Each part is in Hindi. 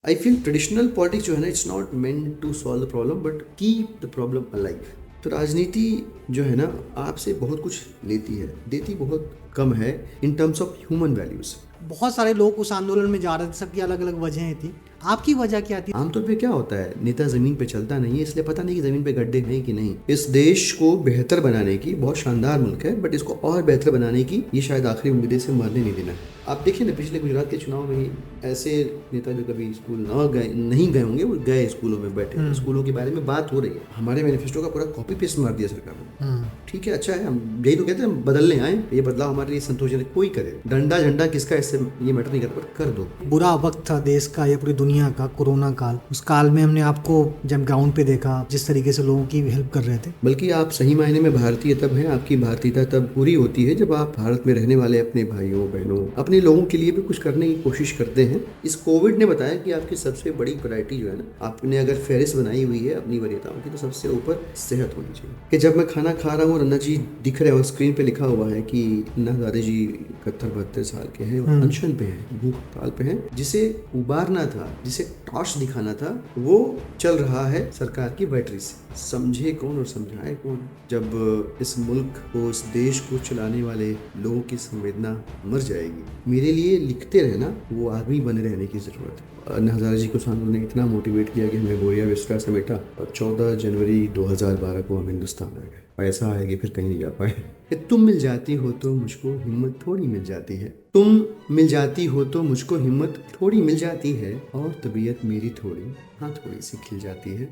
आई फील ट्रेडिशनल पॉलिटिक्स जो है ना, it's not meant to solve the problem but keep the problem alive. तो राजनीति जो है ना, आपसे बहुत कुछ लेती है, देती बहुत कम है in terms of human values. बहुत सारे लोग उस आंदोलन में जा रहे थे, सबकी अलग अलग वजहें थी। आपकी वजह क्या थी? आमतौर पे क्या होता है, नेता जमीन पे चलता नहीं है, इसलिए पता नहीं कि जमीन पे गड्ढे हैं कि नहीं। इस देश को बेहतर बनाने की, बहुत शानदार मुल्क है बट इसको और बेहतर बनाने की ये शायद आखिरी उम्मीदें से मरने नहीं देना है। आप देखिए ना, पिछले गुजरात के चुनाव में ही ऐसे नेता जो कभी स्कूल ना गए, नहीं गए होंगे, वो गए, स्कूलों में बैठे, स्कूलों के बारे में बात हो रही है। हमारे मैनिफेस्टो का पूरा कॉपी पेस्ट मार दिया सरकार ने। ठीक है, अच्छा है, हम यही तो कहते हैं, हम बदलने आए, ये बदलाव हमारे लिए संतोषजनक। कोई करे, डंडा झंडा किसका, इससे ये मैटर नहीं करता, पर कर दो। बुरा वक्त था देश का या पूरी दुनिया का, कोरोना काल। उस काल में हमने आपको जब ग्राउंड पे देखा, जिस तरीके से लोगों की हेल्प कर रहे थे। बल्कि आप सही मायने में भारतीय तब हैं, आपकी भारतीयता तब पूरी होती है जब आप भारत में रहने वाले अपने भाइयों बहनों, अपने लोगों के लिए भी कुछ करने की कोशिश करते हैं। इस कोविड ने बताया कि आपकी सबसे बड़ी प्रायोरिटी जो है ना, आपने अगर फहरिस्त बनाई हुई है अपनी वरीयताओं की, तो सबसे ऊपर सेहत होनी चाहिए। कि जब मैं खाना खा रहा हूँ और अन्ना जी दिख रहे हो, स्क्रीन पे लिखा हुआ है कि अन्ना हजारे जी 71-72 साल के हैं, अनशन पे हैं, भूख हड़ताल पे हैं, जिसे उबारना था, जिसे टॉर्च दिखाना था, वो चल रहा है सरकार की बैटरी से। समझे कौन और समझाए कौन, जब इस मुल्क को, इस देश को चलाने वाले लोगों की संवेदना मर जाएगी। मेरे लिए लिखते रहना, वो आदमी बने रहने की जरूरत है। अन्ना हजारे जी को सामने ने इतना मोटिवेट किया कि हमें बोरिया बिस्तरा समेटा और 14 जनवरी 2012 को हम हिंदुस्तान आ गए। पैसा आएगी फिर कहीं नहीं जा पाए। कि तुम मिल जाती हो तो मुझको हिम्मत थोड़ी मिल जाती है, तुम मिल जाती हो तो मुझको हिम्मत थोड़ी मिल जाती है, और तबीयत मेरी थोड़ी, हाँ थोड़ी सी खिल जाती है।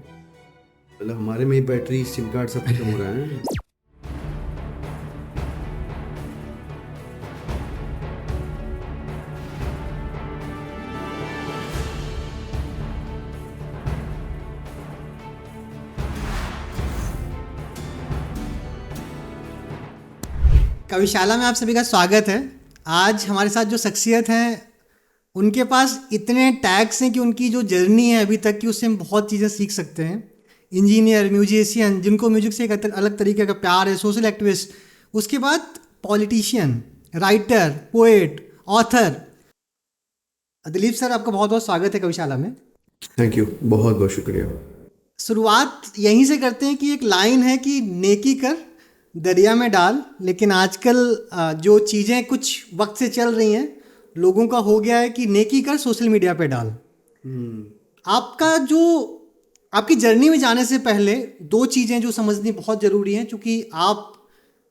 मतलब हमारे में बैटरी, सिम कार्ड सब खत्म हो रहा है। कविशाला में आप सभी का स्वागत है। आज हमारे साथ जो शख्सियत हैं, उनके पास इतने टैग्स हैं कि उनकी जो जर्नी है अभी तक की, उससे हम बहुत चीज़ें सीख सकते हैं। इंजीनियर, म्यूजिशियन, जिनको म्यूजिक से एक अलग तरीके का प्यार है, सोशल एक्टिविस्ट, उसके बाद politician, writer, poet, author. Dilip sir, आपका बहुत बहुत स्वागत है कविशाला में। थैंक यू, बहुत बहुत शुक्रिया। शुरुआत यहीं से करते हैं कि एक लाइन है कि नेकी कर दरिया में डाल। लेकिन आजकल जो चीज़ें कुछ वक्त से चल रही हैं, लोगों का हो गया है कि नेकी कर सोशल मीडिया पे डाल। आपका जो, आपकी जर्नी में जाने से पहले दो चीज़ें जो समझनी बहुत ज़रूरी हैं, क्योंकि आप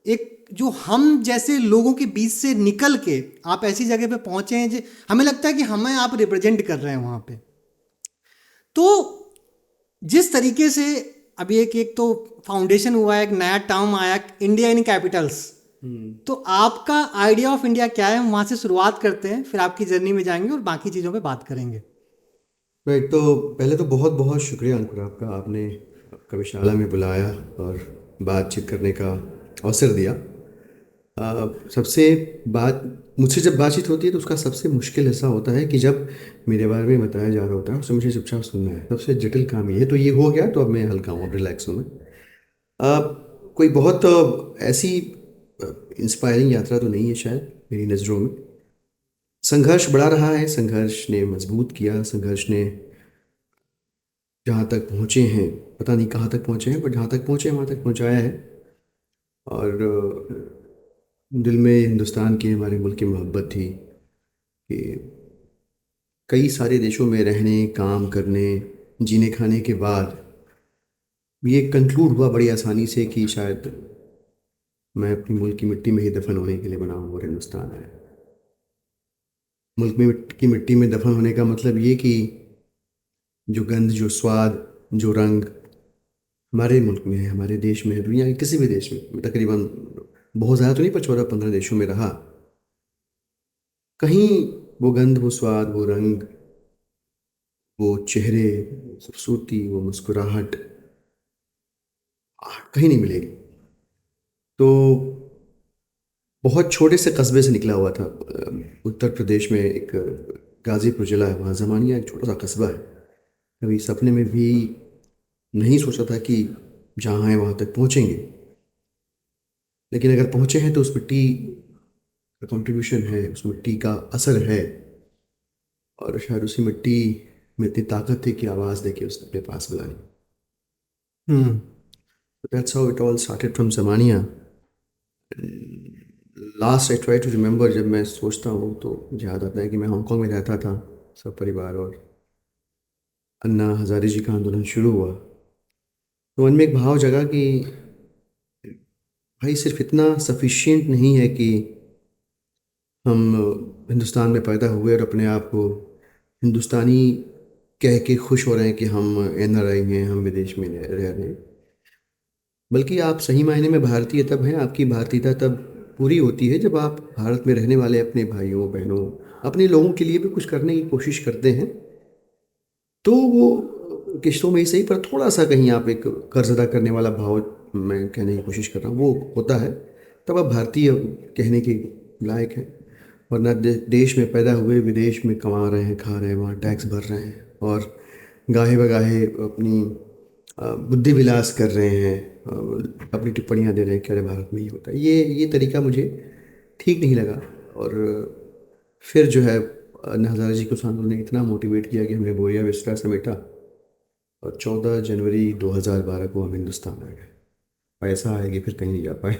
एक जो हम जैसे लोगों के बीच से निकल के आप ऐसी जगह पे पहुँचे हैं जो हमें लगता है कि हमें आप रिप्रेजेंट कर रहे हैं वहाँ पे। तो जिस तरीके से अभी एक एक तो फाउंडेशन हुआ है, एक नया टर्म आया, इंडिया इन कैपिटल्स। तो आपका आइडिया ऑफ इंडिया क्या है, हम वहाँ से शुरुआत करते हैं, फिर आपकी जर्नी में जाएंगे और बाकी चीज़ों पे बात करेंगे। राइट, तो पहले तो बहुत बहुत शुक्रिया अंकुर आपका, आपने कविशाला में बुलाया और बातचीत करने का अवसर दिया। सबसे बात, मुझसे जब बातचीत होती है तो उसका सबसे मुश्किल ऐसा होता है कि जब मेरे बारे में बताया जा रहा होता है, उससे मुझे चुपचाप सुनना है। सबसे जटिल काम ये है। तो ये हो गया, तो अब मैं हल्का हूँ, अब रिलैक्स हूँ मैं। कोई बहुत ऐसी इंस्पायरिंग यात्रा तो नहीं है शायद मेरी नज़रों में। संघर्ष बढ़ा रहा है, संघर्ष ने मजबूत किया, संघर्ष ने जहाँ तक पहुँचे हैं, पता नहीं कहाँ तक पहुँचे हैं, पर जहाँ तक पहुँचे हैं वहाँ तक पहुँचाया है। और दिल में हिंदुस्तान की, हमारे मुल्क की मोहब्बत थी कि कई सारे देशों में रहने, काम करने, जीने खाने के बाद ये कंक्लूड हुआ बड़ी आसानी से कि शायद मैं अपनी मुल्क की मिट्टी में ही दफन होने के लिए बना हूँ और हिंदुस्तान है। मुल्क में की मिट्टी में दफन होने का मतलब ये कि जो गंध, जो स्वाद, जो रंग हमारे मुल्क में है, हमारे देश में है, दुनिया के किसी भी देश में, मैं तकरीबन बहुत ज़्यादा तो नहीं पर 14-15 देशों में रहा, कहीं वो गंध, वो स्वाद, वो रंग, वो चेहरे, वो खूबसूरती, वो मुस्कुराहट कहीं नहीं मिलेगी। तो बहुत छोटे से कस्बे से निकला हुआ था, उत्तर प्रदेश में एक गाज़ीपुर ज़िला है, वहाँ ज़मानिया एक छोटा सा कस्बा है। कभी सपने में भी नहीं सोचा था कि जहाँ हैं वहाँ तक पहुँचेंगे, लेकिन अगर पहुँचे हैं तो उस मिट्टी का कंट्रीब्यूशन है, उस मिट्टी का असर है। और शायद उसी मिट्टी में इतनी ताकत थी कि आवाज़ देके उसने अपने पास बुला ली। Hmm. That's how it all started from Zamania. Last I try to remember, जब मैं सोचता हूँ तो मुझे याद आता है कि मैं हांगकांग में रहता था, सब परिवार, और अन्ना हज़ारे जी का आंदोलन शुरू हुआ। तो मन में एक भाव जगा कि भाई सिर्फ इतना सफिशिएंट नहीं है कि हम हिंदुस्तान में पैदा हुए और अपने आप को हिंदुस्तानी कह के खुश हो रहे हैं कि हम NRI हैं, हम विदेश में रह रहे हैं। बल्कि आप सही मायने में भारतीय तब हैं, आपकी भारतीयता तब पूरी होती है जब आप भारत में रहने वाले अपने भाइयों बहनों, अपने लोगों के लिए भी कुछ करने की कोशिश करते हैं। तो वो किश्तों में ही सही, पर थोड़ा सा कहीं आप एक कर्ज अदा करने वाला भाव, मैं कहने की कोशिश कर रहा हूँ, वो होता है, तब आप भारतीय कहने के लायक हैं। वरना देश में पैदा हुए विदेश में कमा रहे हैं, खा रहे हैं, वहाँ टैक्स भर रहे हैं और गाहे बगाहे अपनी बुद्धि विलास कर रहे हैं, अपनी टिप्पणियाँ दे रहे हैं कि अरे भारत में ही होता है। ये तरीका मुझे ठीक नहीं लगा। और फिर जो है अन्ना हज़ारे जी को उस आंदोलन ने इतना मोटिवेट किया कि हमने बोरिया बिस्तरा समेटा और 14 जनवरी 2012 को हम हिंदुस्तान आ गए। पैसा आएगी फिर कहीं नहीं जा पाए।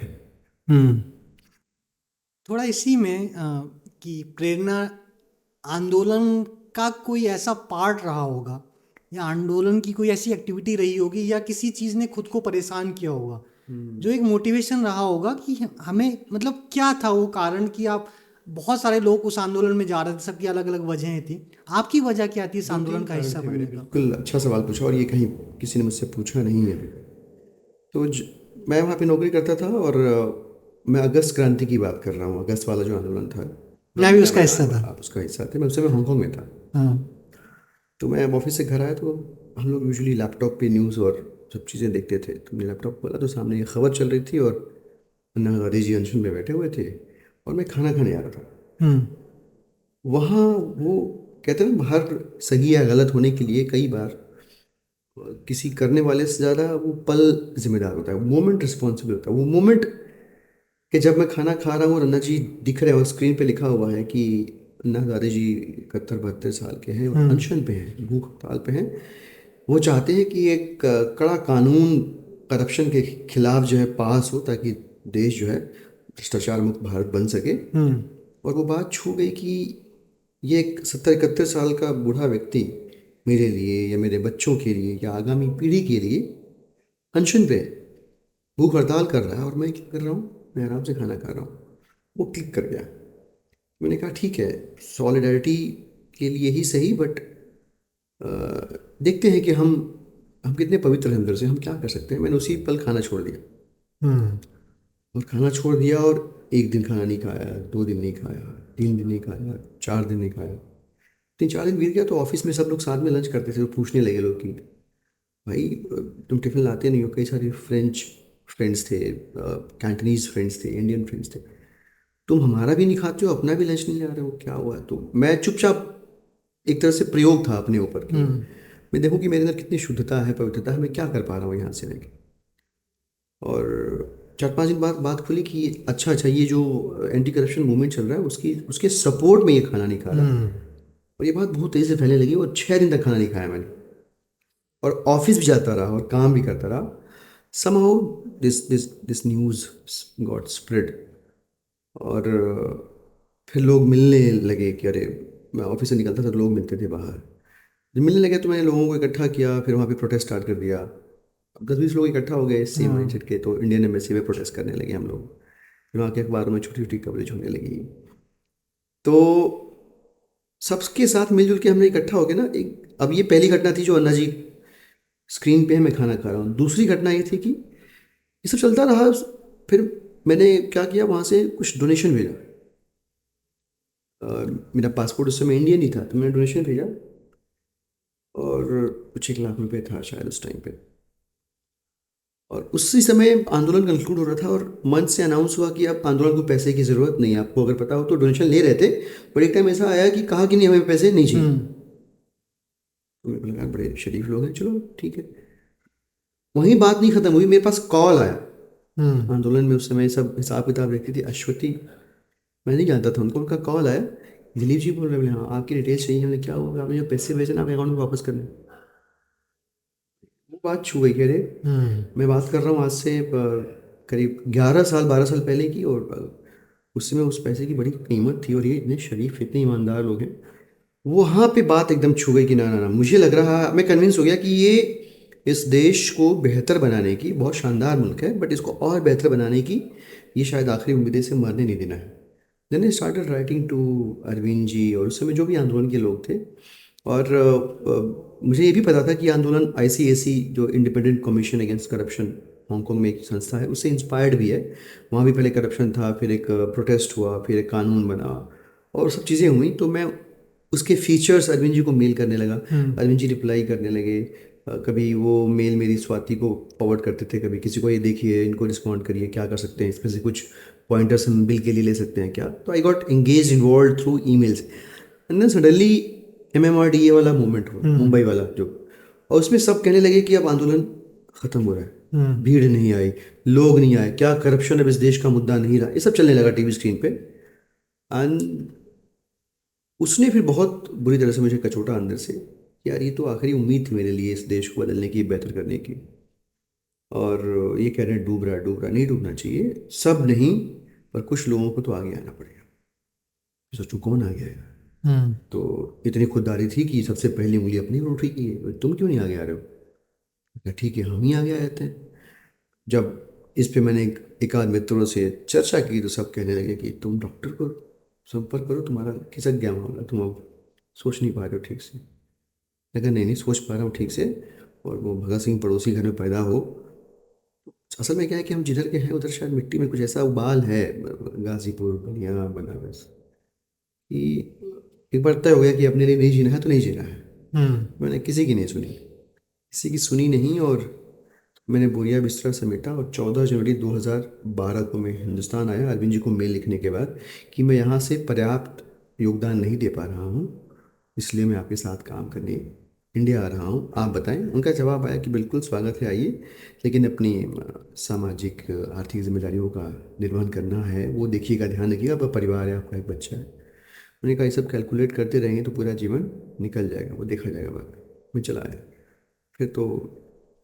हम्म। थोड़ा इसी में कि प्रेरणा आंदोलन का कोई ऐसा पार्ट रहा होगा, या आंदोलन की कोई ऐसी एक्टिविटी रही होगी, या किसी चीज़ ने खुद को परेशान किया होगा जो एक मोटिवेशन रहा होगा कि हमें, मतलब क्या था वो कारण कि आप, बहुत सारे लोग उस आंदोलन में जा रहे थे, सबकी अलग अलग वजहें थी, आपकी वजह क्या थी इस आंदोलन का हिस्सा बनने का? बिल्कुल अच्छा सवाल पूछा, और ये कहीं किसी ने मुझसे पूछा नहीं है अभी तक। तो मैं वहाँ पे नौकरी करता था, और मैं अगस्त क्रांति की बात कर रहा हूँ, अगस्त वाला जो आंदोलन था। मैं भी उसका हिस्सा था। आप उसका हिस्सा थे, मैं उस समय हांगकांग में था। हाँ। तो मैं ऑफिस से घर आया तो हम लोग यूजुअली लैपटॉप पे न्यूज़ और सब चीज़ें देखते थे। तो मैंने लैपटॉप खोला तो सामने ये खबर चल रही थी, और अन्ना हज़ारे जी अनशन में बैठे हुए थे और मैं खाना खाने आ रहा था। हम्म। वहाँ वो कहते हैं ना, बाहर सही या गलत होने के लिए कई बार किसी करने वाले से ज़्यादा वो पल जिम्मेदार होता है, मोमेंट रिस्पॉन्सिबल होता है। वो मोमेंट कि जब मैं खाना खा रहा हूँ और अन्ना जी दिख रहे हैं और स्क्रीन पे लिखा हुआ है कि अन्ना हज़ारे जी 71-72 साल के हैं और अनशन पे हैं, भूख हड़ताल पे हैं। वो चाहते हैं कि एक कड़ा कानून करप्शन के खिलाफ जो है पास हो, ताकि देश जो है भ्रष्टाचार मुक्त भारत बन सके। और वो बात छू गई कि ये एक 70-71 साल का बूढ़ा व्यक्ति मेरे लिए या मेरे बच्चों के लिए या आगामी पीढ़ी के लिए अनशन पे भूख हड़ताल कर रहा है, और मैं क्या कर रहा हूँ, मैं आराम से खाना खा रहा हूँ। वो क्लिक कर गया। मैंने कहा ठीक है, सॉलिडारिटी के लिए ही सही, बट देखते हैं कि हम कितने पवित्र हैं अंदर से, हम क्या कर सकते हैं। मैंने उसी पल खाना छोड़ दिया। और खाना छोड़ दिया, और एक दिन खाना नहीं खाया, 2 दिन नहीं खाया, 3 दिन नहीं खाया, 4 दिन नहीं खाया। 3-4 दिन बीत गया तो ऑफिस में सब लोग साथ में लंच करते थे, तो पूछने लगे लोग कि भाई तुम टिफ़िन लाते नहीं हो। कई सारे फ्रेंच फ्रेंड्स थे, कैंटनीज फ्रेंड्स थे, इंडियन फ्रेंड्स थे। तुम हमारा भी नहीं खाते हो, अपना भी लंच नहीं ला रहे हो, क्या हुआ? तो मैं चुपचाप, एक तरह से प्रयोग था अपने ऊपर कि मैं देखूं कि मेरे अंदर कितनी शुद्धता है, पवित्रता है, मैं क्या कर पा रहा हूँ यहाँ से रह के। और 4-5 दिन बाद बात खुली कि अच्छा ये जो एंटी करप्शन मूवमेंट चल रहा है उसके सपोर्ट में ये खाना नहीं खा रहा। और ये बात बहुत तेज़ी से फैलने लगी, और 6 दिन तक खाना नहीं खाया मैंने, और ऑफिस भी जाता रहा और काम भी करता रहा। somehow this news got spread, और फिर लोग मिलने लगे कि अरे, मैं ऑफिस से निकलता था तो लोग मिलते थे बाहर। जब मिलने लगे तो मैंने लोगों को इकट्ठा किया, फिर वहाँ पे प्रोटेस्ट स्टार्ट कर दिया। अब 10-20 लोग इकट्ठा हो गए सेम माइंडसेट के, तो इंडियन एम्बेसी में प्रोटेस्ट करने लगे हम लोग। फिर वहाँ के अखबारों में छोटी छोटी कवरेज होने लगी। तो सबके साथ मिलजुल के हमने इकट्ठा हो गया ना। एक, अब ये पहली घटना थी जो अन्ना जी स्क्रीन पे है, मैं खाना खा रहा हूँ। दूसरी घटना ये थी कि ये सब चलता रहा। फिर मैंने क्या किया, वहाँ से कुछ डोनेशन भेजा। मेरा पासपोर्ट उस समय इंडियन ही था, तो मैंने डोनेशन भेजा, और कुछ 1 लाख रुपए था शायद उस टाइम पे। और उसी समय आंदोलन कंक्लूड हो रहा था, और मंच से अनाउंस हुआ कि अब आंदोलन को पैसे की ज़रूरत नहीं है, आपको अगर पता हो तो डोनेशन ले रहे थे, पर एक टाइम ऐसा आया कि कहा कि नहीं, हमें पैसे नहीं चाहिए। तो मेरे को लगा बड़े शरीफ लोग हैं, चलो ठीक है। वहीं बात नहीं ख़त्म हुई, मेरे पास कॉल आया। आंदोलन में उस समय सब हिसाब किताब रखती थी, अश्वती, मैं नहीं जानता था उनको। उनका कॉल आया, दिलीप जी बोल रहे हैं? बोले हाँ, आपकी डिटेल्स चाहिए। हमने क्या होगा, आपने जो पैसे भेजे ना आपके अकाउंट में वापस करने। वो बात छू गई। कह रहे हम्म। मैं बात कर रहा हूँ आज से करीब 11 साल 12 साल पहले की, और उस समय उस पैसे की बड़ी कीमत थी, और ये इतने शरीफ इतने ईमानदार लोग हैं। वहाँ पे बात एकदम छू गई कि ना ना ना, मुझे लग रहा, मैं कन्विंस हो गया कि ये इस देश को बेहतर बनाने की, बहुत शानदार मुल्क है बट इसको और बेहतर बनाने की ये शायद आखिरी उम्मीदें से मरने नहीं देना है। Then I started writing to Arvind ji और उस समय जो भी आंदोलन के लोग थे। और मुझे ये भी पता था कि आंदोलन आईसीएसी जो independent commission against corruption Hong Kong में एक संस्था है, उससे इंस्पायर्ड भी है। वहाँ भी पहले करप्शन था, फिर एक प्रोटेस्ट हुआ, फिर एक कानून बना और सब चीज़ें हुई। तो मैं उसके फीचर्स अरविंद जी को मेल करने लगा। अरविंद जी रिप्लाई करने लगे। कभी वो मेल मेरी स्वाति को फॉरवर्ड करते थे, कभी किसी को, ये देखिए इनको रिस्पॉन्ड करिए, क्या कर सकते हैं, इसमें से कुछ पॉइंटर्स हम बिल के लिए ले सकते हैं क्या। तो I got engage involve through emails. And then suddenly MMRDA वाला मूवमेंट हुआ, मुंबई वाला जो, और उसमें सब कहने लगे कि अब आंदोलन खत्म हो रहा है, भीड़ नहीं आई, लोग नहीं आए, क्या करप्शन अब इस देश का मुद्दा नहीं रहा, ये सब चलने लगा टीवी स्क्रीन पे। एंड उसने फिर बहुत बुरी तरह से मुझे कचोटा अंदर से कि यार ये तो आखिरी उम्मीद थी मेरे लिए इस देश को बदलने की, बेहतर करने की। और ये कह रहे हैं डूब रहा, नहीं डूबना चाहिए, सब नहीं, पर कुछ लोगों को तो आगे आना पड़ेगा। सोचो कौन आ गया है। हम्म। तो इतनी खुददारी थी कि सबसे पहली उंगली अपनी पर उठी की है, तुम क्यों नहीं आगे आ रहे हो। कहा, ठीक है हम ही आगे आ जाते हैं। जब इस पे मैंने एक आध मित्रों से चर्चा की तो सब कहने लगे कि तुम डॉक्टर को संपर्क करो, तुम्हारा खिसक गया मामला, तुम अब सोच नहीं पा रहे हो ठीक से। लेकिन नहीं नहीं, सोच पा रहा हूँ ठीक से। और वो भगत सिंह पड़ोसी घर में पैदा हो, असल में क्या है कि हम जिधर के हैं उधर शायद मिट्टी में कुछ ऐसा उबाल है, गाजीपुर बलिया बनारस, कि एक बार तय हो गया कि अपने लिए नहीं जीना है तो नहीं जीना है। हम्म। मैंने किसी की नहीं सुनी, किसी की सुनी नहीं। और मैंने बोरिया बिस्तरा समेटा और 14 जनवरी 2012 को मैं हिंदुस्तान आया अरविंद जी को मेल लिखने के बाद कि मैं यहाँ से पर्याप्त योगदान नहीं दे पा रहा हूँ, इसलिए मैं आपके साथ काम करने इंडिया आ रहा हूँ, आप बताएं। उनका जवाब आया कि बिल्कुल स्वागत है, आइए, लेकिन अपनी सामाजिक आर्थिक जिम्मेदारियों का निर्वहन करना है, वो देखिएगा, ध्यान रखिएगा, आपका परिवार है, आपका एक बच्चा है। उन्होंने कहा ये सब कैलकुलेट करते रहेंगे तो पूरा जीवन निकल जाएगा, वो देखा जाएगा बाद में। चला आया फिर तो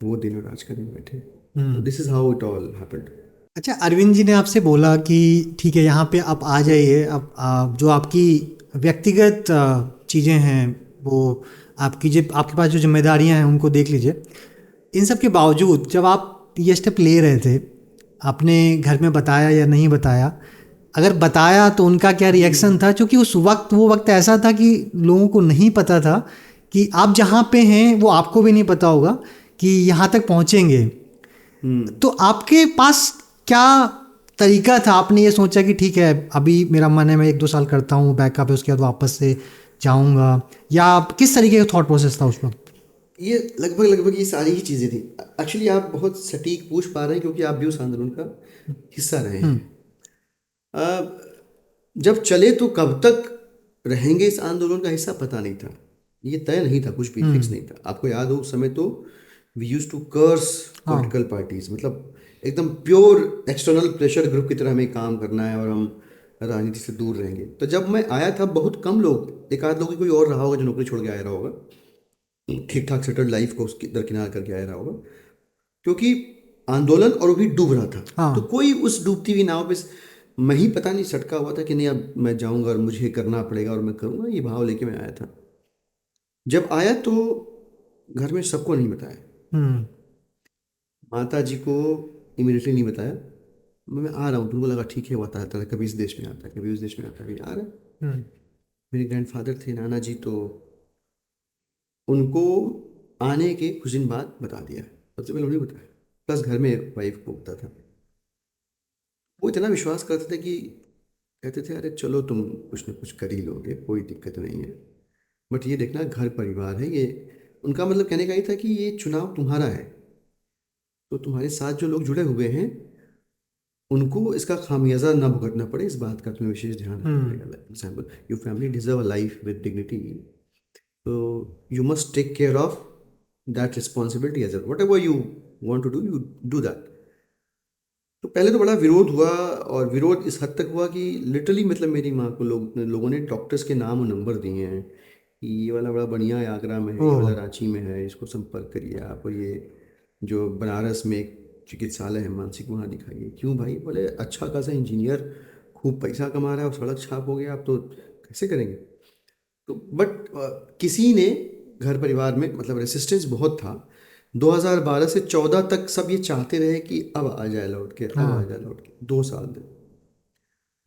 वो दिन और आज का दिन बैठे। तो this is how it all happened. अच्छा, अरविंद जी ने आपसे बोला कि ठीक है यहाँ पे आप आ जाइए, अब जो आपकी व्यक्तिगत चीज़ें हैं, वो आपकी जो आपके पास जो जिम्मेदारियां हैं उनको देख लीजिए। इन सब के बावजूद जब आप ये स्टेप ले रहे थे, आपने घर में बताया या नहीं बताया? अगर बताया तो उनका क्या रिएक्शन था? क्योंकि उस वक्त वो वक्त ऐसा था कि लोगों को नहीं पता था कि आप जहाँ पे हैं वो आपको भी नहीं पता होगा कि यहाँ तक पहुँचेंगे। तो आपके पास क्या तरीका था? आपने ये सोचा कि ठीक है अभी मेरा मन है, मैं 1-2 साल करता हूँ बैकअप है, उसके बाद वापस से जाऊँगा, या किस तरीके का थॉट प्रोसेस था उस वक्त? ये लगभग लगभग ये सारी ही चीज़ें थी। एक्चुअली आप बहुत सटीक पूछ पा रहे हैं क्योंकि आप भी उस आंदोलन का हिस्सा रहे हैं। जब चले तो कब तक रहेंगे इस आंदोलन का हिस्सा पता नहीं था, ये तय नहीं था, कुछ भी फिक्स नहीं था। आपको याद हो उस समय तो we use to curse political parties, मतलब एकदम प्योर एक्सटर्नल प्रेशर ग्रुप की तरह हमें काम करना है और हम राजनीति से दूर रहेंगे। तो जब मैं आया था बहुत कम लोग, एक आध लोग ही कोई और रहा होगा जो नौकरी छोड़ के आया रहा होगा, ठीक ठाक सेटल्ड लाइफ को उसकी दरकिनार करके आया रहा होगा, क्योंकि आंदोलन और वो भी डूब रहा था। हाँ। तो कोई उस डूबती हुई नाव पे मैं ही पता नहीं सटका हुआ था कि नहीं अब मैं जाऊंगा और मुझे करना पड़ेगा और मैं करूंगा, ये भाव लेके मैं आया था। जब आया तो घर में सबको नहीं बताया, हम्म। माता जी को इमीडिएटली नहीं बताया। मैं आ रहा हूँ, तुमको लगा ठीक है वो आता है, कभी इस देश में आता है, कभी उस देश में आता है, कभी आ रहा है। हम्म। मेरे ग्रैंडफादर थे नाना जी, तो उनको आने के कुछ दिन बाद बता दिया, सबसे पहले उन्हें बताया, प्लस घर में वाइफ को बता था। वो इतना विश्वास करते थे कि कहते थे अरे चलो तुम कुछ ना कुछ कर ही लोगे, कोई दिक्कत नहीं है, बट ये देखना घर परिवार है ये। उनका मतलब कहने का ये था कि ये चुनाव तुम्हारा है, तो तुम्हारे साथ जो लोग जुड़े हुए हैं उनको इसका खामियाजा ना भुगतना पड़े, इस बात का तुम्हें विशेष ध्यान रखना पड़ेगा। Example, your family deserve a life with dignity, तो you must take care of that responsibility as whatever you want to do, you do that. तो पहले तो बड़ा विरोध हुआ, और विरोध इस हद तक हुआ कि लिटरली मतलब मेरी माँ को लोगों ने डॉक्टर्स के नाम और नंबर दिए हैं कि ये वाला बड़ा बढ़िया है, आगरा में है, ये ओह। वाला रांची में है, इसको संपर्क करिए आप, और ये जो बनारस में एक चिकित्सालय है मानसिक, वहाँ दिखाइए। क्यों भाई? बोले अच्छा खासा इंजीनियर, खूब पैसा कमा रहा है और सड़क छाप हो गया, आप तो कैसे करेंगे? तो बट किसी ने घर परिवार में मतलब रेसिस्टेंस बहुत था। 2012 से 14 तक सब ये चाहते रहे कि अब आ जाए लौट के, अब आ हाँ। जाए लौट के, 2 साल में।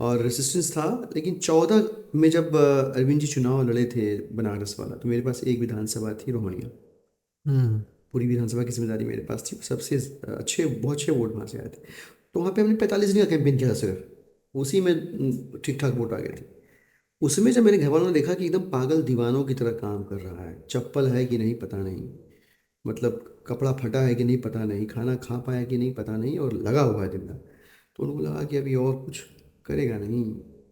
और रेसिस्टेंस था, लेकिन 14 में जब अरविंद जी चुनाव लड़े थे बनारस वाला, तो मेरे पास एक विधानसभा थी रोहनिया। हम्म। पूरी विधानसभा की जिम्मेदारी मेरे पास थी, सबसे अच्छे, बहुत अच्छे वोट वहाँ से आए थे। तो वहाँ पे हमने 45 दिन का कैंपेन किया था सिर्फ, उसी में ठीक ठाक वोट आ गए थे। उसमें जब मेरे घर वालों ने देखा कि एकदम पागल दीवानों की तरह काम कर रहा है, चप्पल है कि नहीं पता नहीं, मतलब कपड़ा फटा है कि नहीं पता नहीं, खाना खा पाया कि नहीं पता नहीं, और लगा हुआ है दिन रात, तो उनको लगा कि अभी और कुछ करेगा नहीं,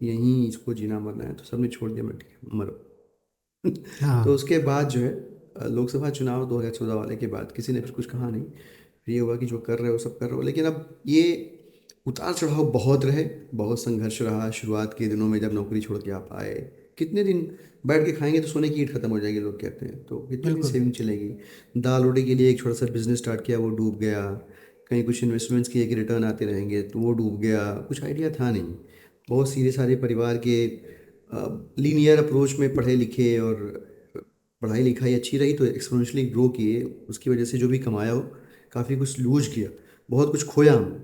यहीं इसको जीना मरना है, तो सबने छोड़ दिया, मैं ठीक है मरो। तो हाँ। उसके बाद जो है लोकसभा चुनाव 2014 वाले के बाद किसी ने फिर कुछ कहा नहीं। फिर ये हुआ कि जो कर रहे हो सब कर रहे हो, लेकिन अब ये उतार चढ़ाव बहुत रहे, बहुत संघर्ष रहा। शुरुआत के दिनों में जब नौकरी छोड़ के आप आए, कितने दिन बैठ के खाएंगे तो सोने की ईट खत्म हो जाएगी, लोग कहते हैं, तो कितने दिन बिल्कुल। सेविंग चलेगी? दाल रोटी के लिए एक छोटा सा बिजनेस स्टार्ट किया, वो डूब गया। कहीं कुछ इन्वेस्टमेंट्स किए कि रिटर्न आते रहेंगे, तो वो डूब गया। कुछ आइडिया था नहीं। बहुत सीधे सारे परिवार के लीनियर अप्रोच में पढ़े लिखे, और पढ़ाई लिखाई अच्छी रही तो एक्सपोनेंशियली ग्रो किए, उसकी वजह से जो भी कमाया हो काफ़ी कुछ लूज किया, बहुत कुछ खोया हमने।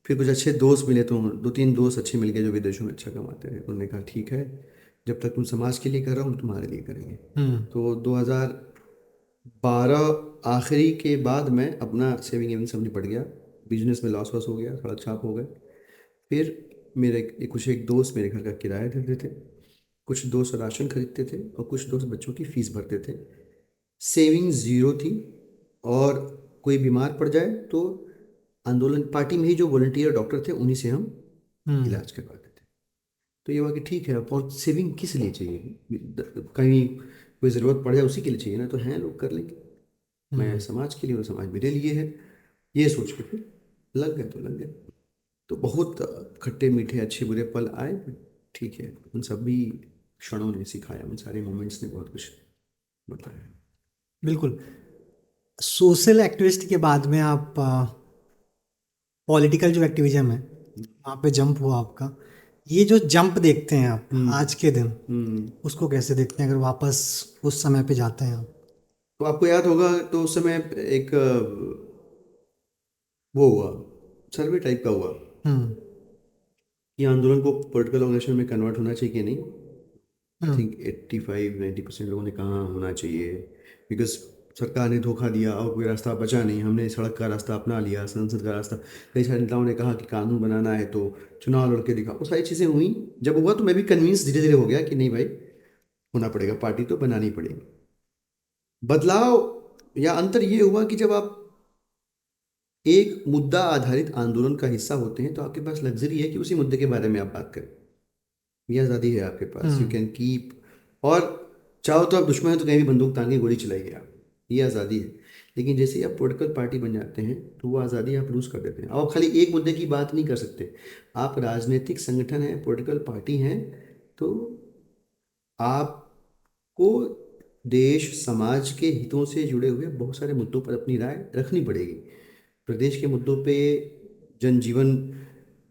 फिर कुछ अच्छे दोस्त मिले, तो 2-3 दोस्त अच्छे मिल गए जो विदेशों में अच्छा कमाते हैं। उन्होंने कहा ठीक है, जब तक तुम समाज के लिए कर रहे हो हम तुम्हारे लिए करेंगे। हम्म। तो 2012 आखिरी के बाद मैं अपना सेविंग एविंग सब निपट गया, बिजनेस में लॉस वॉस हो गया, सड़क छाप हो गए। फिर मेरे कुछ एक दोस्त मेरे घर का किराया देते थे, कुछ दोस्त राशन खरीदते थे, और कुछ दोस्त बच्चों की फीस भरते थे। सेविंग ज़ीरो थी। और कोई बीमार पड़ जाए तो आंदोलन पार्टी में ही जो वॉलंटियर डॉक्टर थे उन्हीं से हम हम्म। इलाज करवाते थे। तो ये हुआ कि ठीक है, और सेविंग किस लिए चाहिए? कहीं कोई ज़रूरत पड़ जाए उसी के लिए चाहिए ना, तो हैं लोग कर लेंगे। मैं हम्म। समाज के लिए और समाज मेरे लिए है, ये सोच के फिर लग गए तो लग गए। तो बहुत खट्टे मीठे अच्छे बुरे पल आए, ठीक है, उन सभी क्षणों ने सिखाया, उन सारे मोमेंट्स ने बहुत कुछ बताया। बिल्कुल। सोशल एक्टिविस्ट के बाद में आप पॉलिटिकल जो एक्टिविज्म है वहाँ पे जंप हुआ आपका। ये जो जंप देखते हैं आप हम्म। आज के दिन, हम्म। उसको कैसे देखते हैं अगर वापस उस समय पे जाते हैं आप? तो आपको याद होगा, तो उस समय एक वो हुआ, सर्वे टाइप का हुआ हम्म। कि आंदोलन को पॉलिटिकल ऑर्गेनाइजेशन में कन्वर्ट होना चाहिए कि नहीं। आई हम्म। थिंक 85-90% लोगों ने कहा होना चाहिए, बिकॉज सरकार ने धोखा दिया और कोई रास्ता बचा नहीं, हमने सड़क का रास्ता अपना लिया, संसद का रास्ता। कई सारे नेताओं ने कहा कि कानून बनाना है तो चुनाव लड़ के दिखाओ, वो सारी चीज़ें हुई। जब हुआ तो मैं भी कन्विंस धीरे धीरे हो गया कि नहीं भाई, होना पड़ेगा, पार्टी तो बनानी पड़ेगी। बदलाव या अंतर ये हुआ कि जब आप एक मुद्दा आधारित आंदोलन का हिस्सा होते हैं तो आपके पास लग्जरी है कि उसी मुद्दे के बारे में आप बात करें। ये आज़ादी है आपके पास, यू हम्म। Can keep. और चाहो तो आप दुश्मन है तो कहीं भी बंदूक तान के गोली चलाइए आप, ये आज़ादी है। लेकिन जैसे ही आप पॉलिटिकल पार्टी बन जाते हैं तो वो आज़ादी आप लूज़ कर देते हैं। अब आप खाली एक मुद्दे की बात नहीं कर सकते, आप राजनीतिक संगठन हैं, पॉलिटिकल पार्टी हैं, तो आपको देश समाज के हितों से जुड़े हुए बहुत सारे मुद्दों पर अपनी राय रखनी पड़ेगी। प्रदेश के मुद्दों पे, जनजीवन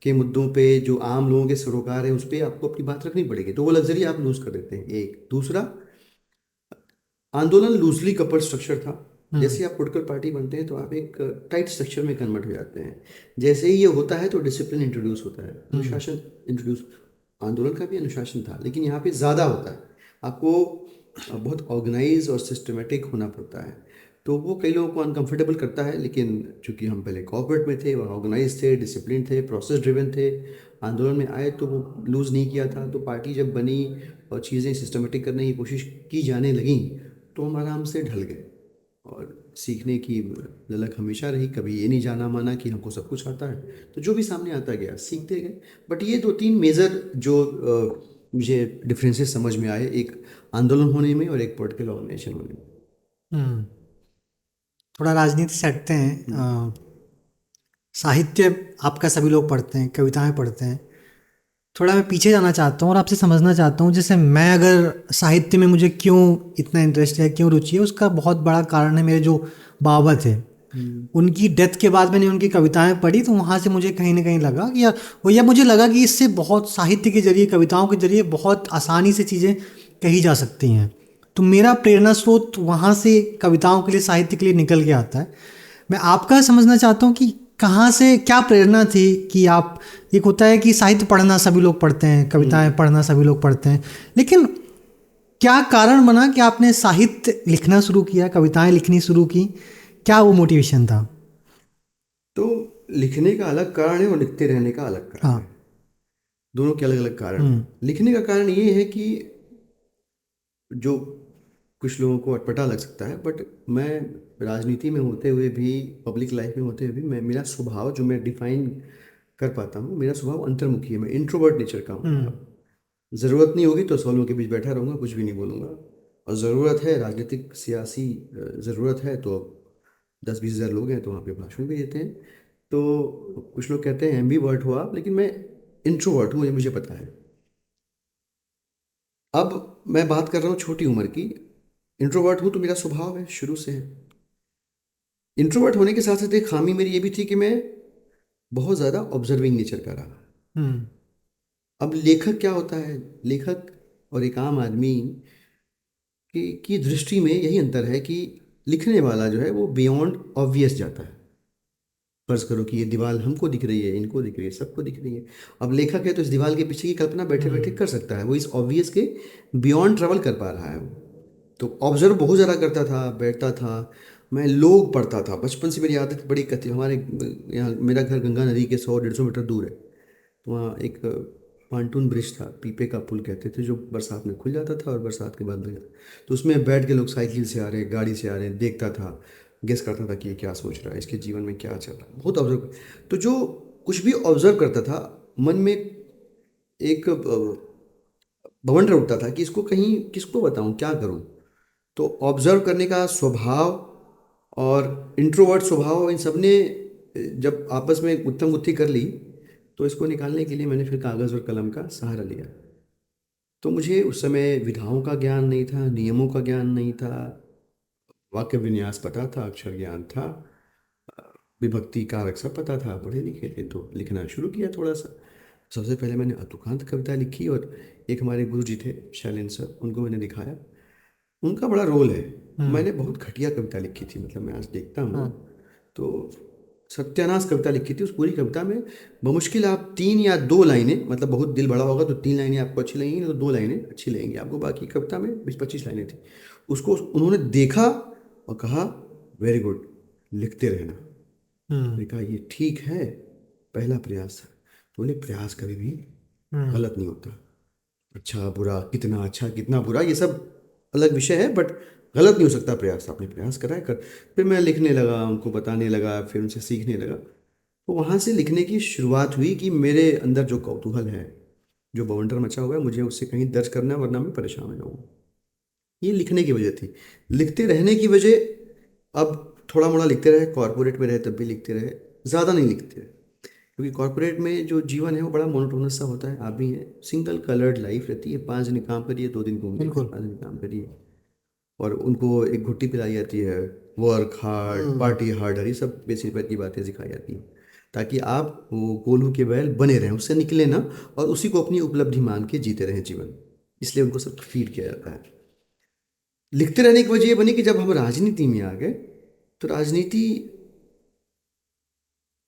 के मुद्दों पे, जो आम लोगों के सरोकार है उस पर आपको अपनी बात रखनी पड़ेगी, तो वो लग्जरी आप लूज कर देते हैं। एक दूसरा, आंदोलन लूजली कपल स्ट्रक्चर था। हम्म। जैसे ही आप पॉलिटिकल पार्टी बनते हैं तो आप एक टाइट स्ट्रक्चर में कन्वर्ट हो जाते हैं। जैसे ही ये होता है तो डिसिप्लिन इंट्रोड्यूस होता है, हम्म। अनुशासन इंट्रोड्यूस। आंदोलन का भी अनुशासन था, लेकिन यहाँ पे ज़्यादा होता है। आपको बहुत ऑर्गेनाइज और सिस्टमेटिक होना पड़ता है। तो वो कई लोगों को अनकंफर्टेबल करता है, लेकिन चूंकि हम पहले कॉर्पोरेट में थे और ऑर्गेनाइज थे, डिसिप्लिन थे, प्रोसेस ड्रिवन थे, आंदोलन में आए तो वो लूज़ नहीं किया था। तो पार्टी जब बनी और चीज़ें सिस्टमेटिक करने की कोशिश की जाने लगी तो हम आराम से ढल गए। और सीखने की ललक हमेशा रही, कभी ये नहीं जाना माना कि हमको सब कुछ आता है, तो जो भी सामने आता गया सीखते गए। बट ये 2-3 मेजर जो मुझे डिफरेंसेस समझ में आए, एक आंदोलन होने में और एक पॉलिटिकल ऑर्गेनाइजेशन होने में। हम्म। थोड़ा राजनीति से हटते हैं। हम्म। साहित्य आपका सभी लोग पढ़ते हैं, कविताएं पढ़ते हैं। थोड़ा मैं पीछे जाना चाहता हूँ और आपसे समझना चाहता हूँ, जैसे मैं अगर साहित्य में मुझे क्यों इतना इंटरेस्ट है, क्यों रुचि है, उसका बहुत बड़ा कारण है मेरे जो बाबा थे। हम्म। उनकी डेथ के बाद मैंने उनकी कविताएं पढ़ी, तो वहाँ से मुझे कहीं ना कहीं लगा कि यार वो, या मुझे लगा कि इससे बहुत साहित्य के जरिए, कविताओं के जरिए बहुत आसानी से चीज़ें कही जा सकती हैं। तो मेरा प्रेरणा स्रोत वहाँ से कविताओं के लिए, साहित्य के लिए निकल के आता है। मैं आपका समझना चाहता हूँ कि कहाँ से क्या प्रेरणा थी कि आप, एक होता है कि साहित्य पढ़ना सभी लोग पढ़ते हैं, कविताएं पढ़ना सभी लोग पढ़ते हैं, लेकिन क्या कारण बना कि आपने साहित्य लिखना शुरू किया, कविताएं लिखनी शुरू की? क्या वो मोटिवेशन था? तो लिखने का अलग कारण है और लिखते रहने का अलग कारण हाँ। है। दोनों के अलग अलग कारण हम्म। हैं। लिखने का कारण ये है कि जो कुछ लोगों को अटपटा लग सकता है, बट मैं राजनीति में होते हुए भी, पब्लिक लाइफ में होते हुए भी, मैं, मेरा स्वभाव जो मैं डिफाइन कर पाता हूँ, मेरा स्वभाव अंतर्मुखी है। मैं इंट्रोवर्ट नेचर का हूँ। हम्म। अब ज़रूरत नहीं होगी तो 100 लोगों के बीच बैठा रहूँगा, कुछ भी नहीं बोलूँगा। और ज़रूरत है, राजनीतिक सियासी ज़रूरत है, तो 10-20 हज़ार लोग हैं तो वहाँ पे भाषण भी देते हैं। तो कुछ लोग कहते हैं एम्बीवर्ट हो आप, लेकिन मैं इंट्रोवर्ट हूँ, ये मुझे पता है। अब मैं बात कर रहा हूँ छोटी उम्र की। इंट्रोवर्ट हूँ तो मेरा स्वभाव है, शुरू से है। इंट्रोवर्ट होने के साथ साथ एक खामी मेरी ये भी थी कि मैं बहुत ज़्यादा ऑब्जर्विंग नेचर का रहा। हम्म। अब लेखक क्या होता है, लेखक और एक आम आदमी की दृष्टि में यही अंतर है कि लिखने वाला जो है वो बियॉन्ड ऑब्वियस जाता है। फर्ज करो कि ये दीवार हमको दिख रही है, इनको दिख रही है, सबको दिख रही है। अब लेखक है तो इस दीवार के पीछे की कल्पना बैठे बैठे हम्म। कर सकता है, वो इस ऑब्वियस के बियॉन्ड ट्रेवल कर पा रहा है वो। तो ऑब्जर्व बहुत ज़्यादा करता था, बैठता था। मैं लोग पढ़ता था, बचपन से मेरी आदत बड़ी कथी। हमारे यहाँ, मेरा घर गंगा नदी के 100-150 मीटर दूर है। तो वहाँ एक पांटून ब्रिज था, पीपे का पुल कहते थे, जो बरसात में खुल जाता था और बरसात के बाद बंद हो जाता। तो उसमें बैठ के लोग साइकिल से आ रहे, गाड़ी से आ रहे हैं, देखता था, गेस करता था कि ये क्या सोच रहा है, इसके जीवन में क्या चल रहा है, बहुत ऑब्जर्व। तो जो कुछ भी ऑब्जर्व करता था, मन में एक बवंडर उठता था कि इसको कहीं किसको बताऊं, क्या करूं। तो ऑब्जर्व करने का स्वभाव और इंट्रोवर्ट स्वभाव, इन सब ने जब आपस में गुत्थम गुत्थी कर ली, तो इसको निकालने के लिए मैंने फिर कागज़ और कलम का सहारा लिया। तो मुझे उस समय विधाओं का ज्ञान नहीं था, नियमों का ज्ञान नहीं था, वाक्य विन्यास पता था, अक्षर ज्ञान था, विभक्ति कारक सब पता था, पढ़े लिखे थे। तो लिखना शुरू किया थोड़ा सा। सबसे पहले मैंने अतुकांत कविता लिखी, और एक हमारे गुरु जी थे शैलेंद्र सर, उनको मैंने दिखाया। उनका बड़ा रोल है। हम्म। मैंने बहुत घटिया कविता लिखी थी, मतलब मैं आज देखता हूँ हाँ। तो सत्यानाश कविता लिखी थी। उस पूरी कविता में बमुश्किल आप 3 या 2 लाइनें, मतलब बहुत दिल बड़ा होगा तो 3 लाइनें आपको अच्छी लगेंगी, नहीं तो 2 लाइनें अच्छी लगेंगी आपको। बाकी कविता में 20-25 लाइनें थी। उसको उन्होंने देखा और कहा वेरी गुड, लिखते रहना। हम्म। मैंने कहा ये ठीक है, पहला प्रयास था। तो बोले प्रयास कभी भी हम्म। गलत नहीं होता। अच्छा बुरा, कितना अच्छा कितना बुरा, ये सब अलग विषय है, बट गलत नहीं हो सकता प्रयास। आपने प्रयास करा है कर। फिर मैं लिखने लगा, उनको बताने लगा, फिर उनसे सीखने लगा। तो वहाँ से लिखने की शुरुआत हुई कि मेरे अंदर जो कौतूहल है, जो बवंडर मचा हुआ है, मुझे उससे कहीं दर्ज करना है, वरना मैं परेशान हो जाऊँगा। ये लिखने की वजह थी। लिखते रहने की वजह, अब थोड़ा मोड़ा लिखते रहे, कॉर्पोरेट में रहे तब भी लिखते रहे, ज़्यादा नहीं लिखते रहे। क्योंकि कॉर्पोरेट में जो जीवन है वो बड़ा मोनोटोनस सा होता है। आप भी हैं, सिंगल कलर्ड लाइफ रहती है। 5 दिन काम करिए, 2 दिन घूम के फिर बिल्कुल। 5 दिन काम करिए। और उनको एक घुट्टी पिलाई जाती है, वर्क हार्ड हम्म। पार्टी हार्डर, ये सब बेसिक की बातें सिखाई जाती हैं, ताकि आप वो गोलू के बैल बने रहें, उससे निकले ना, और उसी को अपनी उपलब्धि मान के जीते रहें जीवन। इसलिए उनको सब फीड किया जाता है। लिखते रहने की वजह ये बनी कि जब हम राजनीति में आ गए, तो राजनीति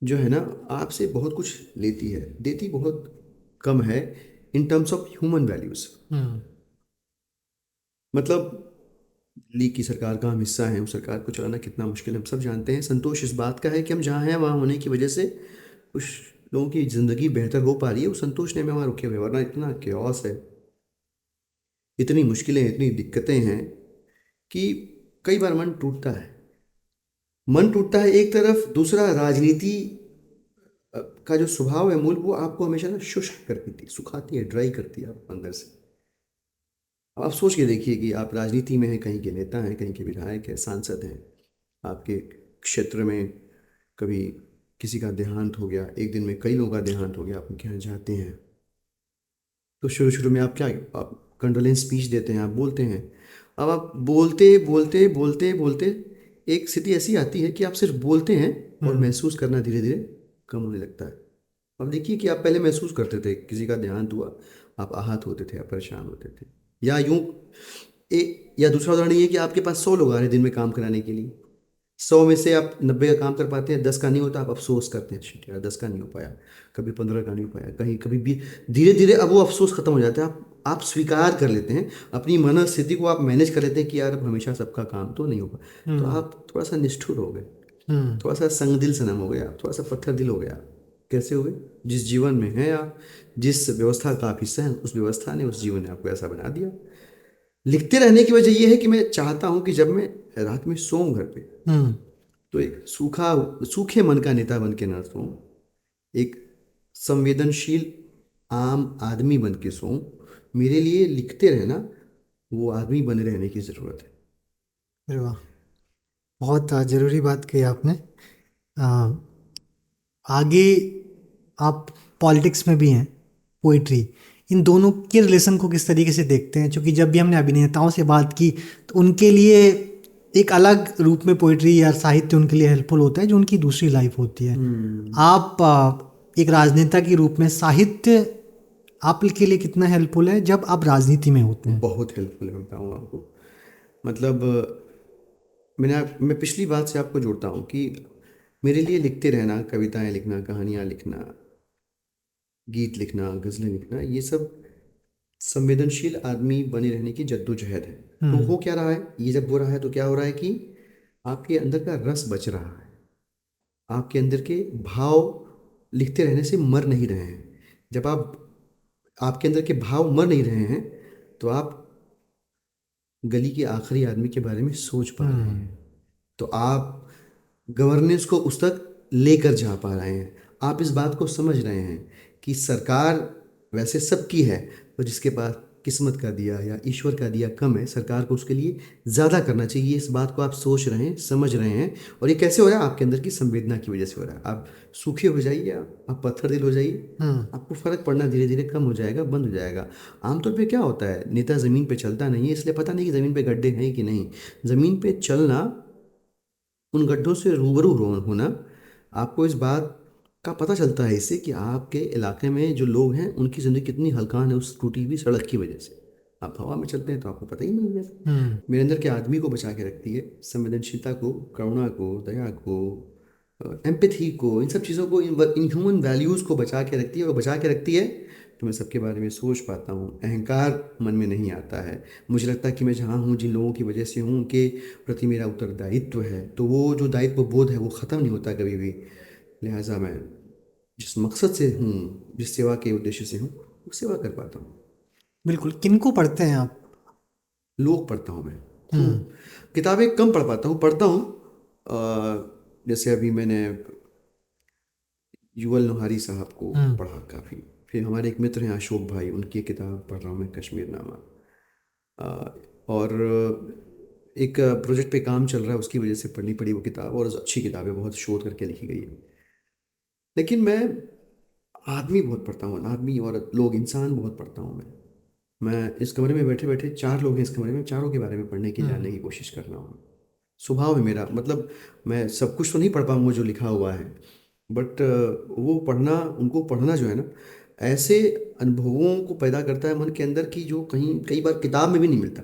जो है ना, आपसे बहुत कुछ लेती है, देती बहुत कम है in terms of human values. Hmm. मतलब दिल्ली की सरकार का हम हिस्सा हैं, उस सरकार को चलाना कितना मुश्किल है, हम सब जानते हैं। संतोष इस बात का है कि हम जहाँ हैं वहाँ होने की वजह से कुछ लोगों की ज़िंदगी बेहतर हो पा रही है। उस संतोष ने हमें वहाँ रुके हुए, वरना इतना क्योस है, इतनी मुश्किलें, इतनी दिक्कतें हैं कि कई बार मन टूटता है। मन टूटता है एक तरफ, दूसरा राजनीति का जो स्वभाव है मूल, वो आपको हमेशा ना शुष्क कर देती है, सुखाती है, ड्राई करती है आपको अंदर से। अब आप सोच के देखिए कि आप राजनीति में हैं, कहीं के नेता हैं, कहीं के विधायक हैं, सांसद हैं, आपके क्षेत्र में कभी किसी का देहांत हो गया, एक दिन में कई लोगों का देहांत हो गया, आप उनके यहाँ जाते हैं, तो शुरू शुरू में आप क्या, आप कंडोलेंस स्पीच देते हैं, आप बोलते हैं। अब आप बोलते बोलते बोलते बोलते एक स्थिति ऐसी आती है कि आप सिर्फ बोलते हैं और महसूस करना धीरे धीरे कम होने लगता है। अब देखिए कि आप पहले महसूस करते थे, किसी का देहांत हुआ, आप आहत होते थे, आप परेशान होते थे, या यूं या दूसरा उदाहरण ये है कि आपके पास 100 लोग आ रहे हैं दिन में काम कराने के लिए, 100 में से आप 90 का काम कर पाते हैं, 10 का नहीं होता, आप अफसोस करते हैं, शिट यार 10 का नहीं हो पाया, कभी 15 का नहीं हो पाया, कहीं कभी भी। धीरे धीरे अब वो अफसोस खत्म हो जाता है, आप स्वीकार कर लेते हैं, अपनी मनस्थिति को आप मैनेज कर लेते हैं कि यार अब हमेशा सबका काम तो नहीं होगा। तो आप थोड़ा सा निष्ठुर हो गए, थोड़ा सा संगदिल सनम हो गए, आप थोड़ा सा पत्थर दिल हो गया। कैसे हो गए? जिस जीवन में हैं आप, जिस व्यवस्था का आप हिस्सा हैं, उस व्यवस्था ने, उस जीवन ने आपको ऐसा बना दिया। लिखते रहने की वजह यह है कि मैं चाहता हूं कि जब मैं रात में सोऊं घर पे, तो एक सूखे मन का नेता बन के ना सोऊं, एक संवेदनशील आम आदमी बन के सोऊं। मेरे लिए लिखते रहना वो आदमी बने रहने की ज़रूरत है। अरे वाह, बहुत ज़रूरी बात कही आपने। आ, आगे आप पॉलिटिक्स में भी हैं, पोइट्री, इन दोनों के रिलेशन को किस तरीके से देखते हैं? क्योंकि जब भी हमने अभिनेताओं से बात की तो उनके लिए एक अलग रूप में पोइट्री या साहित्य उनके लिए हेल्पफुल होता है, जो उनकी दूसरी लाइफ होती है। आप एक राजनेता के रूप में साहित्य आपके लिए कितना हेल्पफुल है जब आप राजनीति में होते हैं? बहुत हेल्पफुल है, मैं बताऊँ आपको। मतलब मैं पिछली बात से आपको जोड़ता हूँ कि मेरे लिए लिखते रहना, कविताएं लिखना, कहानियाँ लिखना, गीत लिखना, गज़लें लिखना, ये सब संवेदनशील आदमी बने रहने की जद्दोजहद है। तो हो क्या रहा है, ये जब हो रहा है तो क्या हो रहा है कि आपके अंदर का रस बच रहा है, आपके अंदर के भाव लिखते रहने से मर नहीं रहे हैं। जब आप, आपके अंदर के भाव मर नहीं रहे हैं, तो आप गली के आखिरी आदमी के बारे में सोच पा रहे हैं, तो आप गवर्नेंस को उस तक लेकर जा पा रहे हैं, आप इस बात को समझ रहे हैं कि सरकार वैसे सबकी है, तो जिसके पास किस्मत का दिया या ईश्वर का दिया कम है, सरकार को उसके लिए ज़्यादा करना चाहिए। इस बात को आप सोच रहे हैं, समझ रहे हैं, और ये कैसे हो रहा है? आपके अंदर की संवेदना की वजह से हो रहा है। आप सूखे हो जाइए, आप पत्थर दिल हो जाइए, आपको फ़र्क पड़ना धीरे धीरे कम हो जाएगा, बंद हो जाएगा। आमतौर पे क्या होता है, नेता ज़मीन पे चलता नहीं है, इसलिए पता नहीं कि ज़मीन पे गड्ढे हैं कि नहीं। ज़मीन पे चलना, उन गड्ढों से रूबरू होना, आपको इस बात का पता चलता है इससे कि आपके इलाके में जो लोग हैं उनकी ज़िंदगी कितनी हल्कान है उस टूटी हुई सड़क की वजह से। आप हवा में चलते हैं तो आपको पता ही नहीं है। मेरे अंदर के आदमी को बचा के रखती है, संवेदनशीलता को, करुणा को, दया को, एम्पैथी को, इन सब चीज़ों को, इन ह्यूमन वैल्यूज़ को बचा के रखती है। और बचा के रखती है तो मैं सबके बारे में सोच पाता हूँ, अहंकार मन में नहीं आता है। मुझे लगता है कि मैं जहाँ हूँ, जिन लोगों की वजह से हूँ, उनके प्रति मेरा उत्तरदायित्व है, तो वो जो दायित्व बोध है वो ख़त्म नहीं होता कभी भी। लिहाजा मैं जिस मकसद से हूँ, जिस सेवा के उद्देश्य से हूँ, वो सेवा कर पाता हूँ। बिल्कुल। किनको पढ़ते हैं आप? लोग पढ़ता हूँ मैं खूब, किताबें कम पढ़ पाता हूँ, पढ़ता हूँ। जैसे अभी मैंने युवल नोहारी साहब को पढ़ा काफ़ी, फिर हमारे एक मित्र हैं अशोक भाई, उनकी एक किताब पढ़ रहा हूँ मैं, कश्मीर नामा। और एक प्रोजेक्ट पे काम चल रहा है, उसकी वजह से पढ़नी पड़ी वो किताब, और अच्छी किताब है, बहुत शोध करके लिखी गई है। लेकिन मैं आदमी बहुत पढ़ता हूँ, आदमी और लोग, इंसान बहुत पढ़ता हूँ मैं इस कमरे में बैठे बैठे 4 लोग हैं इस कमरे में, चारों के बारे में पढ़ने की, जानने की कोशिश कर रहा हूँ। स्वभाव है मेरा, मतलब मैं सब कुछ तो नहीं पढ़ पाऊंगा जो लिखा हुआ है, बट वो पढ़ना, उनको पढ़ना जो है ना, ऐसे अनुभवों को पैदा करता है मन के अंदर की जो कहीं कई बार किताब में भी नहीं मिलता।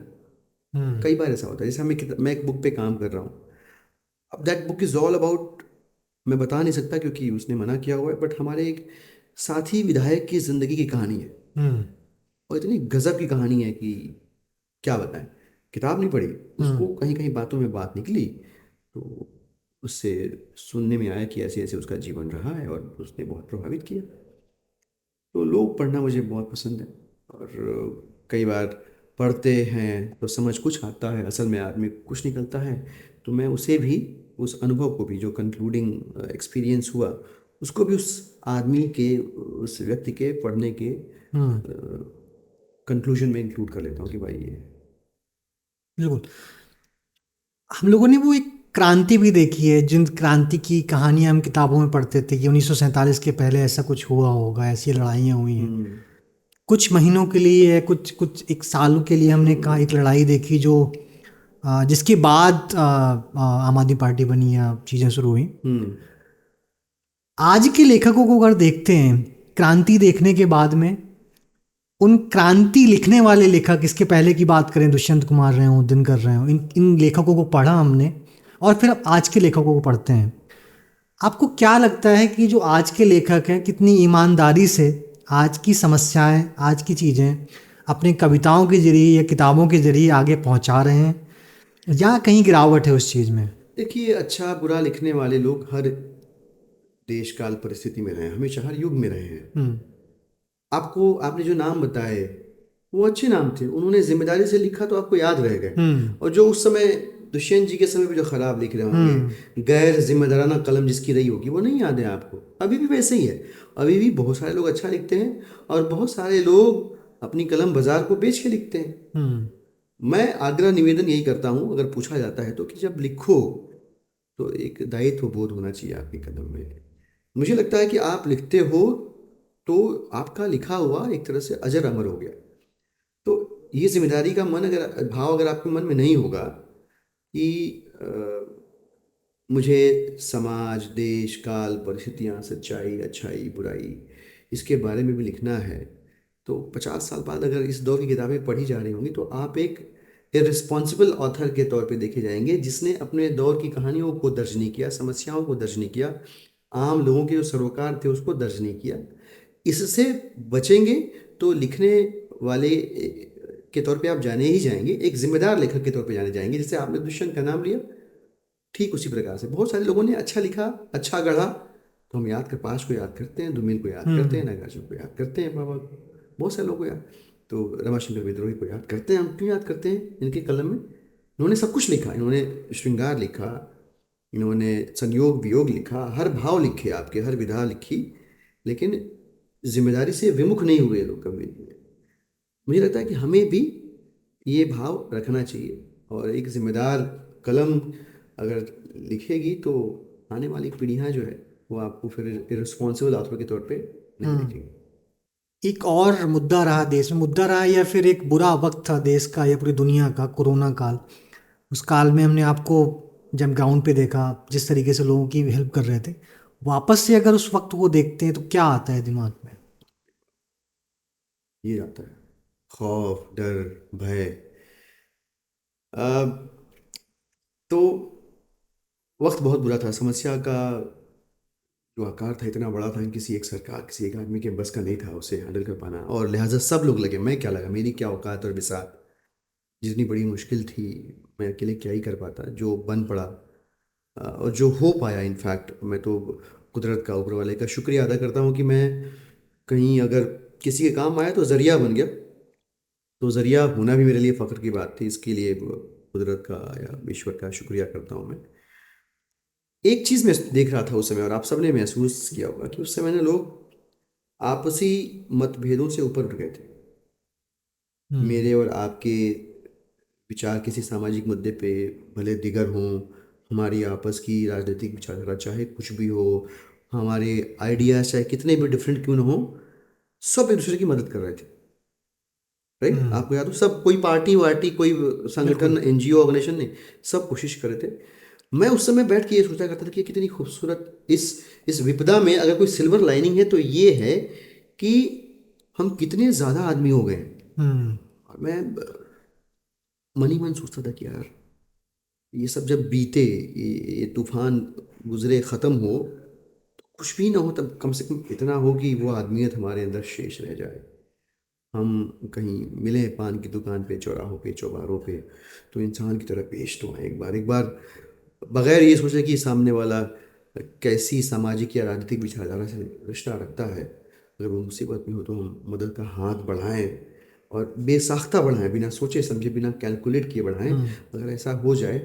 कई बार ऐसा होता है, जैसे मैं एक बुक पे काम कर रहा हूँ, अब that book is all about, मैं बता नहीं सकता क्योंकि उसने मना किया हुआ है, बट हमारे एक साथी विधायक की ज़िंदगी की कहानी है, और इतनी गजब की कहानी है कि क्या बताएं। किताब नहीं पढ़ी, उसको कहीं कहीं बातों में बात निकली, तो उससे सुनने में आया कि ऐसे ऐसे उसका जीवन रहा है, और उसने बहुत प्रभावित किया। तो लोग पढ़ना मुझे बहुत पसंद है, और कई बार पढ़ते हैं तो समझ कुछ आता है, असल में आदमी कुछ निकलता है। तो मैं उसे भी, उस अनुभव को भी, जो कंक्लूडिंग एक्सपीरियंस हुआ, उसको भी उस आदमी के, उस व्यक्ति के पढ़ने के कंक्लूजन में इंक्लूड कर लेता हूँ कि भाई ये। बिल्कुल। हम लोगों ने वो एक क्रांति भी देखी है, जिन क्रांति की कहानियां हम किताबों में पढ़ते थे कि 1947 के पहले ऐसा कुछ हुआ होगा, ऐसी लड़ाइयाँ हुई हैं। हम्म। कुछ महीनों के लिए, कुछ कुछ एक साल के लिए हमने कहा एक लड़ाई देखी जो जिसके बाद आम आदमी पार्टी बनी या चीज़ें शुरू हुई। हम्म। आज के लेखकों को अगर देखते हैं क्रांति देखने के बाद में, उन क्रांति लिखने वाले लेखक, इसके पहले की बात करें दुष्यंत कुमार रहे हों, दिनकर रहे हों, इन इन लेखकों को पढ़ा हमने और फिर अब आज के लेखकों को पढ़ते हैं। आपको क्या लगता है कि जो आज के लेखक हैं कितनी ईमानदारी से आज की समस्याएं, आज की चीज़ें अपनी कविताओं के जरिए या किताबों के जरिए आगे पहुंचा रहे हैं, या कहीं गिरावट है उस चीज़ में? देखिए, अच्छा बुरा लिखने वाले लोग हर देश काल परिस्थिति में रहे हैं, हमेशा हर युग में रहे हैं। हम्म। आपको आपने जो नाम बताए वो अच्छे नाम थे, उन्होंने जिम्मेदारी से लिखा तो आपको याद रह गए। हम्म। और जो उस समय दुष्यंत जी के समय पे जो खराब लिख रहे होंगे, गैर जिम्मेदाराना कलम जिसकी रही होगी, वो नहीं याद है आपको। अभी भी वैसे ही है, अभी भी बहुत सारे लोग अच्छा लिखते हैं और बहुत सारे लोग अपनी कलम बाजार को बेच के लिखते हैं। हम्म। मैं आग्रह निवेदन यही करता हूँ, अगर पूछा जाता है तो, कि जब लिखो तो एक दायित्व बोध होना चाहिए आपकी कलम में। मुझे लगता है कि आप लिखते हो तो आपका लिखा हुआ एक तरह से अजर अमर हो गया। तो ये जिम्मेदारी का भाव अगर आपके मन में नहीं होगा कि मुझे समाज, देश, काल, परिस्थितियाँ, सच्चाई, अच्छाई, बुराई, इसके बारे में भी लिखना है, तो 50 साल बाद अगर इस दौर की किताबें पढ़ी जा रही होंगी तो आप एक इररिस्पॉन्सिबल ऑथर के तौर पे देखे जाएंगे, जिसने अपने दौर की कहानियों को दर्ज नहीं किया, समस्याओं को दर्ज नहीं किया, आम लोगों के जो सरोकार थे उसको दर्ज नहीं किया। इससे बचेंगे तो लिखने वाले के तौर पे आप जाने ही जाएंगे, एक जिम्मेदार लेखक के तौर पे जाने जाएंगे। जैसे आपने दुष्यंत का नाम लिया, ठीक उसी प्रकार से बहुत सारे लोगों ने अच्छा लिखा, अच्छा गढ़ा, तो हम याद कर, पाश को याद करते हैं, धूमिल को याद करते हैं, नागार्जुन को याद करते हैं, बाबा बहुत सारे लोगों को याद, तो रमाशंकर विद्रोही को याद करते हैं। हम क्यों याद करते हैं? इनके कलम में इन्होंने सब कुछ लिखा, इन्होंने श्रृंगार लिखा, इन्होंने संयोग वियोग लिखा, हर भाव लिखे आपके, हर विधा लिखी, लेकिन जिम्मेदारी से विमुख नहीं हुए लोग कभी। मुझे लगता है कि हमें भी ये भाव रखना चाहिए, और एक जिम्मेदार कलम अगर लिखेगी तो आने वाली पीढ़ियां जो है वो आपको फिर इररिस्पॉन्सिबल ऑथर के तौर पे नहीं देखेंगे। एक और मुद्दा रहा देश में, मुद्दा रहा या फिर एक बुरा वक्त था देश का या पूरी दुनिया का, कोरोना काल। उस काल में हमने आपको जब ग्राउंड पे देखा, जिस तरीके से लोगों की हेल्प कर रहे थे, वापस से अगर उस वक्त को देखते हैं तो क्या आता है दिमाग में? ये आता है खौफ, डर, भय। अ, तो वक्त बहुत बुरा था, समस्या का जो आकार था इतना बड़ा था कि किसी एक सरकार, किसी एक आदमी के बस का नहीं था उसे हैंडल कर पाना, और लिहाजा सब लोग लगे। मैं क्या लगा, मेरी क्या औकात और बिसात, जितनी बड़ी मुश्किल थी मैं अकेले क्या ही कर पाता, जो बन पड़ा और जो हो पाया। इनफैक्ट मैं तो कुदरत का, ऊपर वाले का शुक्रिया अदा करता हूँ कि मैं कहीं अगर किसी के काम आया तो ज़रिया बन गया। तो ज़रिया होना भी मेरे लिए फ़ख्र की बात थी, इसके लिए कुदरत का या ईश्वर का शुक्रिया करता हूँ मैं। एक चीज़ मैं देख रहा था उस समय, और आप सबने महसूस किया होगा, कि उस समय ना लोग आपसी मतभेदों से ऊपर उठ गए थे। हम्म। मेरे और आपके विचार किसी सामाजिक मुद्दे पे भले दिगर हों, हमारी आपस की राजनीतिक विचारधारा चाहे कुछ भी हो, हमारे आइडियाज चाहे कितने भी डिफरेंट क्यों ना हो, सब एक दूसरे की मदद कर रहे थे। राइट? हम्म। आपको याद हो, सब, कोई पार्टी वार्टी, कोई संगठन, बिल्कुल। एनजीओ, ऑर्गेनाइजेशन नहीं, सब कोशिश कर रहे थे। मैं उस समय बैठ के ये सोचा करता था कि कितनी खूबसूरत इस विपदा में अगर कोई सिल्वर लाइनिंग है तो ये है कि हम कितने ज़्यादा आदमी हो गए हैं। हम्म। और मैं मन ही मन सोचता था कि यार ये सब जब बीते, ये तूफान गुजरे, ख़त्म हो, तो कुछ भी ना हो, तब कम से कम इतना हो कि वो आदमियत हमारे अंदर शेष रह जाए। हम कहीं मिले पान की दुकान पे, चौराहों पे, चौबारों पे, तो इंसान की तरह पेश तो आए एक बार, बगैर ये सोचे कि सामने वाला कैसी सामाजिक या राजनीतिक विचारधारा से रिश्ता रखता है। अगर वो मुसीबत में हो तो हम मदद का हाथ बढ़ाएं, और बेसाख्ता बढ़ाएं, बिना सोचे समझे, बिना कैलकुलेट किए बढ़ाएं। अगर ऐसा हो जाए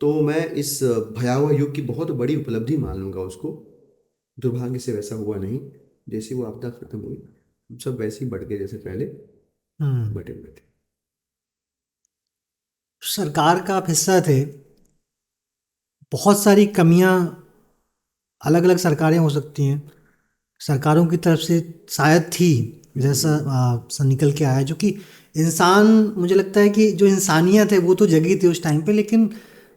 तो मैं इस भयावह युग की बहुत बड़ी उपलब्धि मान लूँगा उसको। दुर्भाग्य से वैसा हुआ नहीं, जैसे वो आपदा खत्म हुई हम सब वैसे ही बढ़ गए जैसे पहले हम्म। बटे हुए थे। सरकार का आप हिस्सा थे, बहुत सारी कमियां अलग अलग सरकारें हो सकती हैं, सरकारों की तरफ से शायद थी, जैसा सा निकल के आया, जो कि इंसान, मुझे लगता है कि जो इंसानियत है वो तो जगी थी उस टाइम पे, लेकिन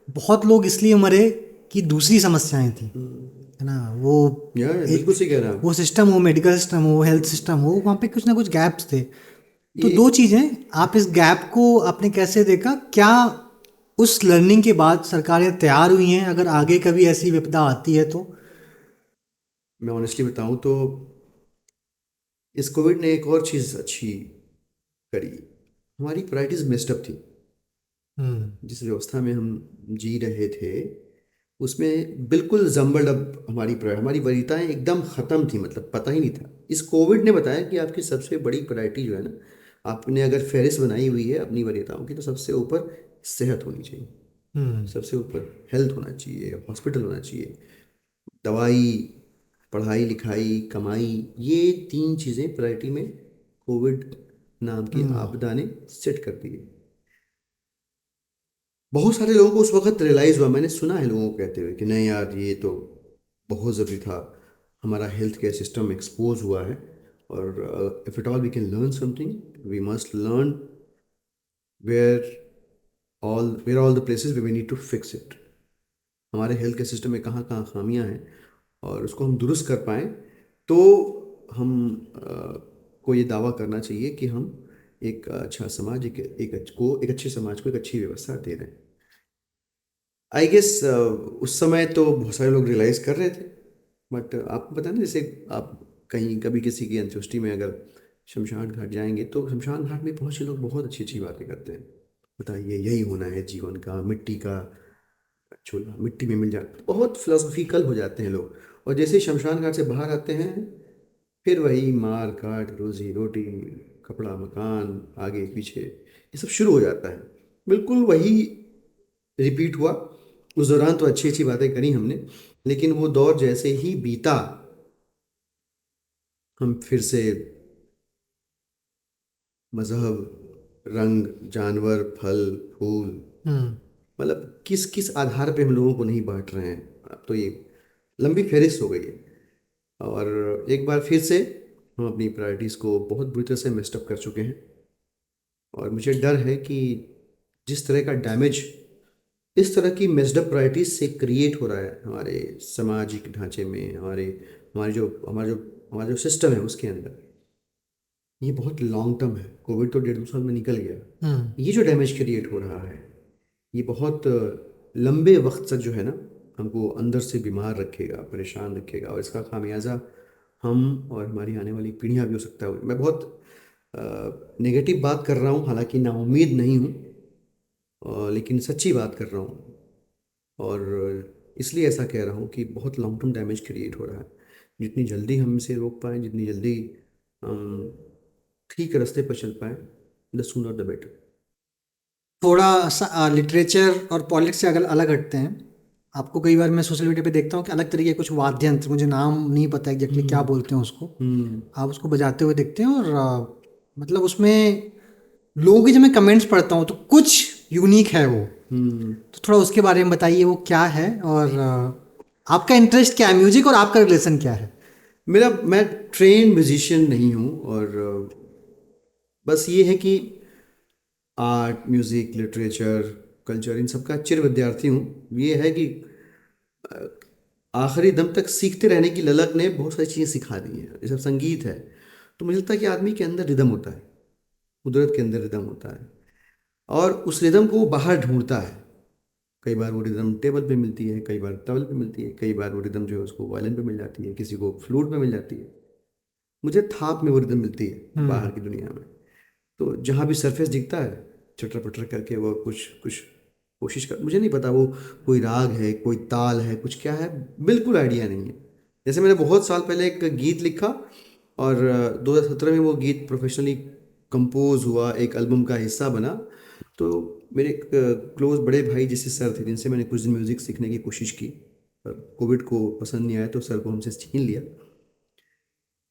बहुत लोग इसलिए मरे कि दूसरी समस्याएं थी, है ना। वो यार एक बिल्कुल सही कह रहे हैं आप। वो सिस्टम हो, मेडिकल सिस्टम हो, हेल्थ सिस्टम हो, वहाँ पे कुछ ना कुछ गैप्स थे। तो ये दो चीज़ें, आप इस गैप को आपने कैसे देखा, क्या उस लर्निंग के बाद सरकारें तैयार हुई हैं अगर आगे कभी ऐसी विपदा आती है तो? मैं ऑनेस्टली बताऊं तो इस कोविड ने एक और चीज़ अच्छी करी। हमारी प्रायोरिटीज मिस्ड अप थी। हम्म। जिस व्यवस्था में हम जी रहे थे उसमें बिल्कुल जम्बल्ड अप हमारी वरीयताएं एकदम ख़त्म थी, मतलब पता ही नहीं था। इस कोविड ने बताया कि आपकी सबसे बड़ी प्रायोरिटी जो है ना, आपने अगर फहरिस्त बनाई हुई है अपनी वरीयताओं की, तो सबसे ऊपर सेहत होनी चाहिए, हम्म। सबसे ऊपर हेल्थ होना चाहिए, हॉस्पिटल होना चाहिए, दवाई, पढ़ाई लिखाई, कमाई, ये तीन चीज़ें प्रायोरिटी में कोविड नाम की हम्म। आपदा ने सेट कर दी है। बहुत सारे लोगों को उस वक्त रियलाइज़ हुआ, मैंने सुना है लोगों को कहते हुए कि नहीं यार ये तो बहुत ज़रूरी था, हमारा हेल्थ केयर सिस्टम एक्सपोज हुआ है, और if it all we can learn something, we must learn where where all the places way we need to fix it. हमारे हेल्थ केयर सिस्टम में कहाँ कहाँ खामियां हैं और उसको हम दुरुस्त कर पाएँ, तो हम को ये दावा करना चाहिए कि हम एक अच्छा समाज, एक अच्छे समाज को एक अच्छी व्यवस्था दे रहे हैं। आई गेस उस समय तो बहुत सारे लोग रियलाइज कर रहे थे। बट आपको पता है ना, जैसे आप कहीं कभी किसी की अंत्येष्टि में अगर शमशान घाट जाएंगे तो शमशान घाट में पहुंचे लोग बहुत अच्छी अच्छी बातें करते हैं। बताइए, यही होना है जीवन का, मिट्टी का चूल्हा मिट्टी में मिल जाता है, बहुत फिलोसफिकल हो जाते हैं लोग। और जैसे ही शमशान घाट से बाहर आते हैं, फिर वही मार काट, रोजी रोटी, कपड़ा मकान, आगे पीछे, ये सब शुरू हो जाता है। बिल्कुल वही रिपीट हुआ। उस दौरान तो अच्छी अच्छी बातें करी हमने, लेकिन वो दौर जैसे ही बीता, हम फिर से मजहब, रंग, जानवर, फल, फूल, हम्म। मतलब किस किस आधार पे हम लोगों को नहीं बांट रहे हैं। अब तो ये लंबी फहरिस्त हो गई है। और एक बार फिर से हम अपनी प्रायोरिटीज़ को बहुत बुरी तरह से मिस्ड अप कर चुके हैं। और मुझे डर है कि जिस तरह का डैमेज इस तरह की मिस्ड अप प्रायोरिटीज से क्रिएट हो रहा है हमारे सामाजिक ढांचे में, हमारा जो सिस्टम है उसके अंदर, ये बहुत लॉन्ग टर्म है। कोविड तो 1.5 2 साल में निकल गया। हम्म। ये जो डैमेज क्रिएट हो रहा है, ये बहुत लंबे वक्त तक जो है ना, हमको अंदर से बीमार रखेगा, परेशान रखेगा, और इसका खामियाजा हम और हमारी आने वाली पीढ़ियां भी हो सकता है। मैं बहुत नेगेटिव बात कर रहा हूँ, हालांकि नाउम्मीद नहीं हूँ, लेकिन सच्ची बात कर रहा हूँ। और इसलिए ऐसा कह रहा हूँ कि बहुत लॉन्ग टर्म डैमेज क्रिएट हो रहा है। जितनी जल्दी हम इसे रोक पाएँ, जितनी जल्दी हम ठीक रास्ते पर चल पाएँ, द सूनर द बेटर। थोड़ा सा लिटरेचर और पॉलिटिक्स से अगर अलग हटते हैं, आपको कई बार मैं सोशल मीडिया पे देखता हूँ कि अलग तरीके के कुछ वाद्य यंत्र, मुझे नाम नहीं पता एग्जैक्टली क्या हम्म। बोलते हैं उसको, हम्म। आप उसको बजाते हुए देखते हैं, और मतलब उसमें लोगों के जब मैं कमेंट्स पढ़ता हूँ तो कुछ यूनिक है वो। हम्म। तो थोड़ा उसके बारे में बताइए, वो क्या है, और आपका इंटरेस्ट क्या है म्यूजिक, और आपका रिलेशन क्या है? मैं ट्रेन म्यूजिशियन नहीं हूँ, और बस ये है कि आर्ट, म्यूज़िक, लिटरेचर, कल्चर, इन सब का चिर विद्यार्थी हूँ। ये है कि आखिरी दम तक सीखते रहने की ललक ने बहुत सारी चीज़ें सिखा दी हैं। ये सब संगीत है तो मुझे लगता है कि आदमी के अंदर रिदम होता है, कुदरत के अंदर रिदम होता है, और उस रिदम को वो बाहर ढूंढता है। कई बार वो रिदम टेबल पे मिलती है, कई बार तबल पे मिलती है, कई बार वो रिदम जो है उसको वायलिन पे मिल जाती है, किसी को फ्लूट पे मिल जाती है। मुझे थाप में वो रिदम मिलती है हम्म। बाहर की दुनिया में। तो जहाँ भी सरफेस दिखता है, चटर पटर करके वो कुछ कुछ कोशिश कर, मुझे नहीं पता वो कोई राग है, कोई ताल है, कुछ क्या है, बिल्कुल आइडिया नहीं है। जैसे मैंने बहुत साल पहले एक गीत लिखा, और 2017 में वो गीत प्रोफेशनली कंपोज हुआ, एक एल्बम का हिस्सा बना। तो मेरे एक क्लोज बड़े भाई जैसे सर थे, जिनसे मैंने कुछ दिन म्यूज़िक सीखने की कोशिश की, पर कोविड को पसंद नहीं आया तो सर को हमसे छीन लिया।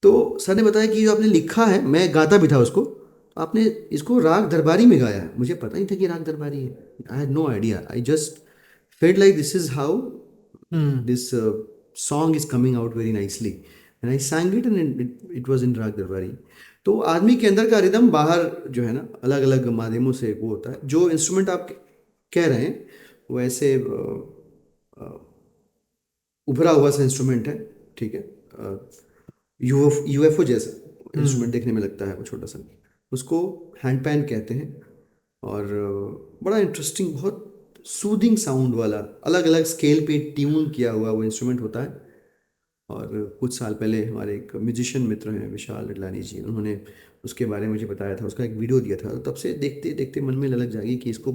तो सर ने बताया कि जो आपने लिखा है, मैं गाता भी था उसको, आपने इसको राग दरबारी में गाया है। मुझे पता नहीं था कि राग दरबारी है। I had no idea, I just felt like this is how hmm this song is coming out very nicely, and I sang it, and it was in राग दरबारी. तो आदमी के अंदर का रिदम बाहर जो है ना अलग अलग माध्यमों से वो होता है. जो इंस्ट्रूमेंट आप कह रहे हैं वो ऐसे उभरा हुआ सा इंस्ट्रूमेंट है. ठीक है. यूएफओ जैसा इंस्ट्रूमेंट देखने में लगता है वो छोटा सा. उसको हैंड पैन कहते हैं. और बड़ा इंटरेस्टिंग, बहुत सूदिंग साउंड वाला, अलग अलग स्केल पे ट्यून किया हुआ वो इंस्ट्रूमेंट होता है. और कुछ साल पहले हमारे एक म्यूजिशियन मित्र हैं विशाल डडलानी जी, उन्होंने उसके बारे में मुझे बताया था, उसका एक वीडियो दिया था. तो तब से देखते देखते मन में ललक जागी कि इसको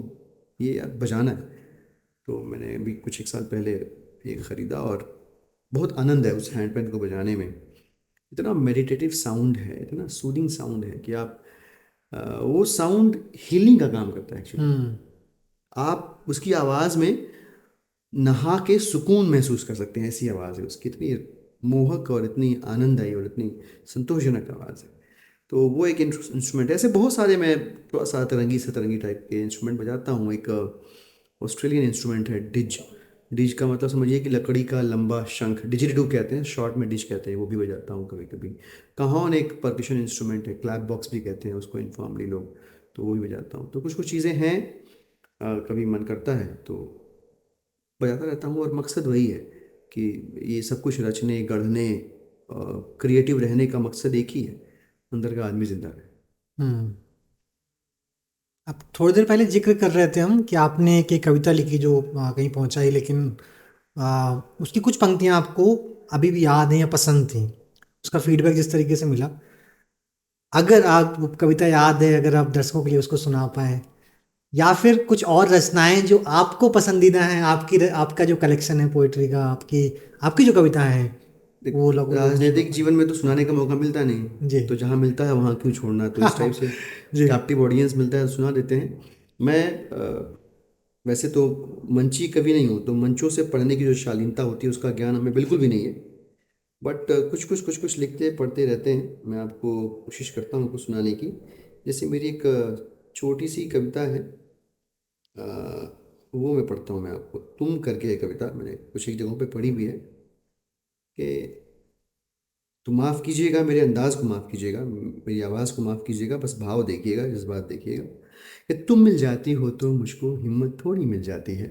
ये यार बजाना है. तो मैंने अभी कुछ एक साल पहले ये ख़रीदा और बहुत आनंद है उस हैंड पैन को बजाने में. इतना मेडिटेटिव साउंड है, इतना सूदिंग साउंड है कि आप वो साउंड हीलिंग का काम करता है एक्चुअली. हम्म आप उसकी आवाज़ में नहा के सुकून महसूस कर सकते हैं. ऐसी आवाज़ है उसकी, इतनी मोहक और इतनी आनंददायी और इतनी संतोषजनक आवाज़ है. तो वो एक इंस्ट्रूमेंट है. ऐसे बहुत सारे मैं थोड़ा सा तरंगी सतरंगी टाइप के इंस्ट्रूमेंट बजाता हूँ. एक ऑस्ट्रेलियन इंस्ट्रूमेंट है डिज. डिज का मतलब समझिए कि लकड़ी का लंबा शंख, डिजिडू कहते हैं, शॉर्ट में डिज कहते हैं. वो भी बजाता हूँ कभी कभी. कहोन एक परकशन इंस्ट्रूमेंट है, क्लैप बॉक्स भी कहते हैं उसको इनफॉर्मली लोग, तो वो भी बजाता हूँ. तो कुछ कुछ चीज़ें हैं, कभी मन करता है तो बजाता रहता हूँ. और मकसद वही है कि ये सब कुछ रचने गढ़ने क्रिएटिव रहने का मकसद एक ही है, अंदर का आदमी जिंदा रहे. हम्म अब थोड़ी देर पहले जिक्र कर रहे थे हम कि आपने एक कविता लिखी जो कहीं पहुंचाई, लेकिन उसकी कुछ पंक्तियां आपको अभी भी याद हैं या पसंद थी, उसका फीडबैक जिस तरीके से मिला, अगर आप वो कविता याद है, अगर आप दर्शकों के लिए उसको सुना पाए, या फिर कुछ और रचनाएं जो आपको पसंदीदा हैं, आपका जो कलेक्शन है पोइट्री का, आपकी आपकी जो कविताएं हैं वो लोगों लोगों को राजनीतिक जीवन में तो सुनाने का मौका मिलता नहीं, जी तो जहाँ मिलता है वहाँ क्यों छोड़ना. तो इस टाइप से जी कैप्टिव ऑडियंस मिलता है तो सुना देते हैं. मैं वैसे तो मंची कवि नहीं हूँ, तो मंचों से पढ़ने की जो शालीनता होती है उसका ज्ञान हमें बिल्कुल भी नहीं है. बट कुछ कुछ लिखते पढ़ते रहते हैं. मैं आपको कोशिश करता हूँ कुछ सुनाने की. जैसे मेरी एक छोटी सी कविता है, वो मैं पढ़ता हूँ. मैं आपको तुम करके है कविता, मैंने कुछ एक जगहों पे पढ़ी भी है. कि तो माफ़ कीजिएगा, मेरे अंदाज़ को माफ़ कीजिएगा, मेरी आवाज़ को माफ़ कीजिएगा, बस भाव देखिएगा, जज्बात देखिएगा. कि तुम मिल जाती हो तो मुझको हिम्मत थोड़ी मिल जाती है.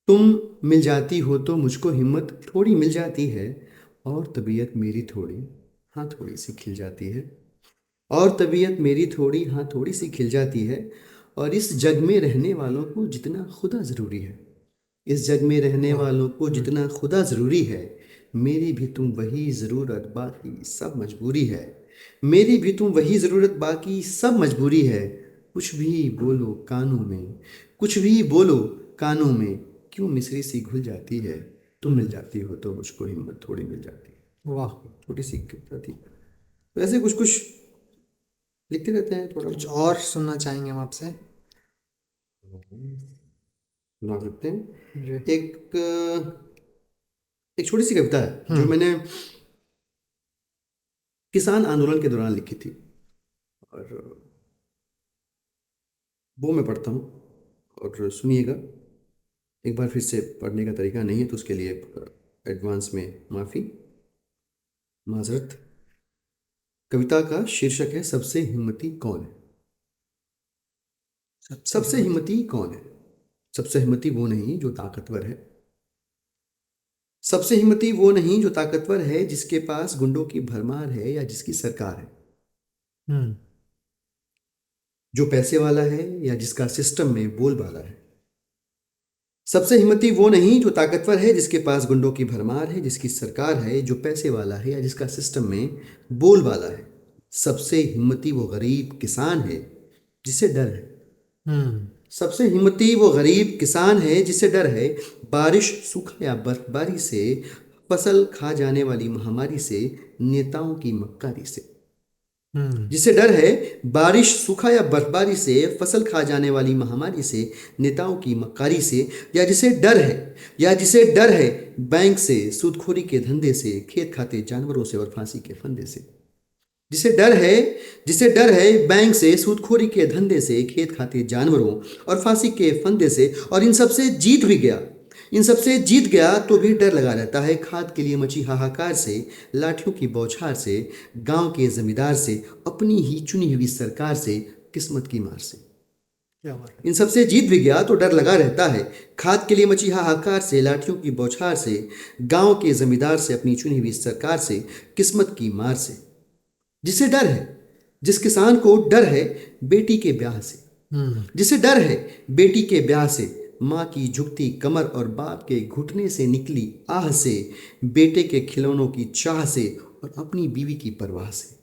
तुम मिल जाती हो तो मुझको हिम्मत थोड़ी मिल जाती है. और तबीयत मेरी थोड़ी, हाँ थोड़ी सी खिल जाती है. और तबीयत मेरी थोड़ी, हाँ थोड़ी सी खिल जाती है. और इस जग में रहने वालों को जितना खुदा ज़रूरी है, इस जग में रहने वाह वालों को जितना खुदा ज़रूरी है, मेरी भी तुम वही ज़रूरत बाकी सब मजबूरी है. मेरी भी तुम वही ज़रूरत बाकी सब मजबूरी है. कुछ भी बोलो कानों में, कुछ भी बोलो कानों में, क्यों मिसरी सी घुल जाती है. तुम मिल जाती हो तो मुझको हिम्मत थोड़ी मिल जाती है. वाह छोटी सी कविता थी. तो ऐसे कुछ कुछ लिखते रहते हैं थोड़ा कुछ बहुत. और सुनना चाहेंगे हम आपसे सुना सकते हैं. जी एक एक छोटी सी कविता है जो मैंने किसान आंदोलन के दौरान लिखी थी. और वो मैं पढ़ता हूँ और सुनिएगा. एक बार फिर से पढ़ने का तरीका नहीं है तो उसके लिए एडवांस में माफ़ी, माजरत. कविता का शीर्षक है सबसे हिम्मती कौन है. सबसे हिम्मती कौन है. सबसे हिम्मती वो नहीं जो ताकतवर है. सबसे हिम्मती वो नहीं जो ताकतवर है, जिसके पास गुंडों की भरमार है या जिसकी सरकार है. हम्म जो पैसे वाला है या जिसका सिस्टम में बोलबाला है. सबसे हिम्मती वो नहीं जो ताकतवर है, जिसके पास गुंडों की भरमार है, जिसकी सरकार है, जो पैसे वाला है या जिसका सिस्टम में बोलबाला है. सबसे हिम्मती वो गरीब किसान है जिसे डर है. हम्म सबसे हिम्मती वो गरीब किसान है जिसे डर है. बारिश, सूखा या बर्फबारी से, फसल खा जाने वाली महामारी से, नेताओं की मक्कारी से. हम्म जिसे डर है बारिश, सूखा या बर्फबारी से, फसल खा जाने वाली महामारी से, नेताओं की मक्कारी से. या जिसे डर है बैंक से, सूदखोरी के धंधे से, खेत खाते जानवरों से और फांसी के फंदे से. जिसे डर है बैंक से, सूदखोरी के धंधे से, खेत खाते जानवरों और फांसी के फंदे से, और इन सब से जीत गया तो भी डर लगा रहता है। खाद के लिए मची हाहाकार से, लाठियों की बौछार से, गांव के जमींदार से, अपनी ही चुनी हुई सरकार से, किस्मत की मार से। क्या बात है। इन सबसे जीत भी गया तो डर लगा रहता है। खाद के लिए मची हाहाकार से, लाठियों की बौछार से, गांव के जमींदार से, अपनी चुनी हुई सरकार से, किस्मत की मार से। जिसे डर है, जिस किसान को डर है बेटी के ब्याह से, जिसे डर है बेटी के ब्याह से, माँ की झुकती कमर और बाप के घुटने से निकली आह से, बेटे के खिलौनों की चाह से, और अपनी बीवी की परवाह से।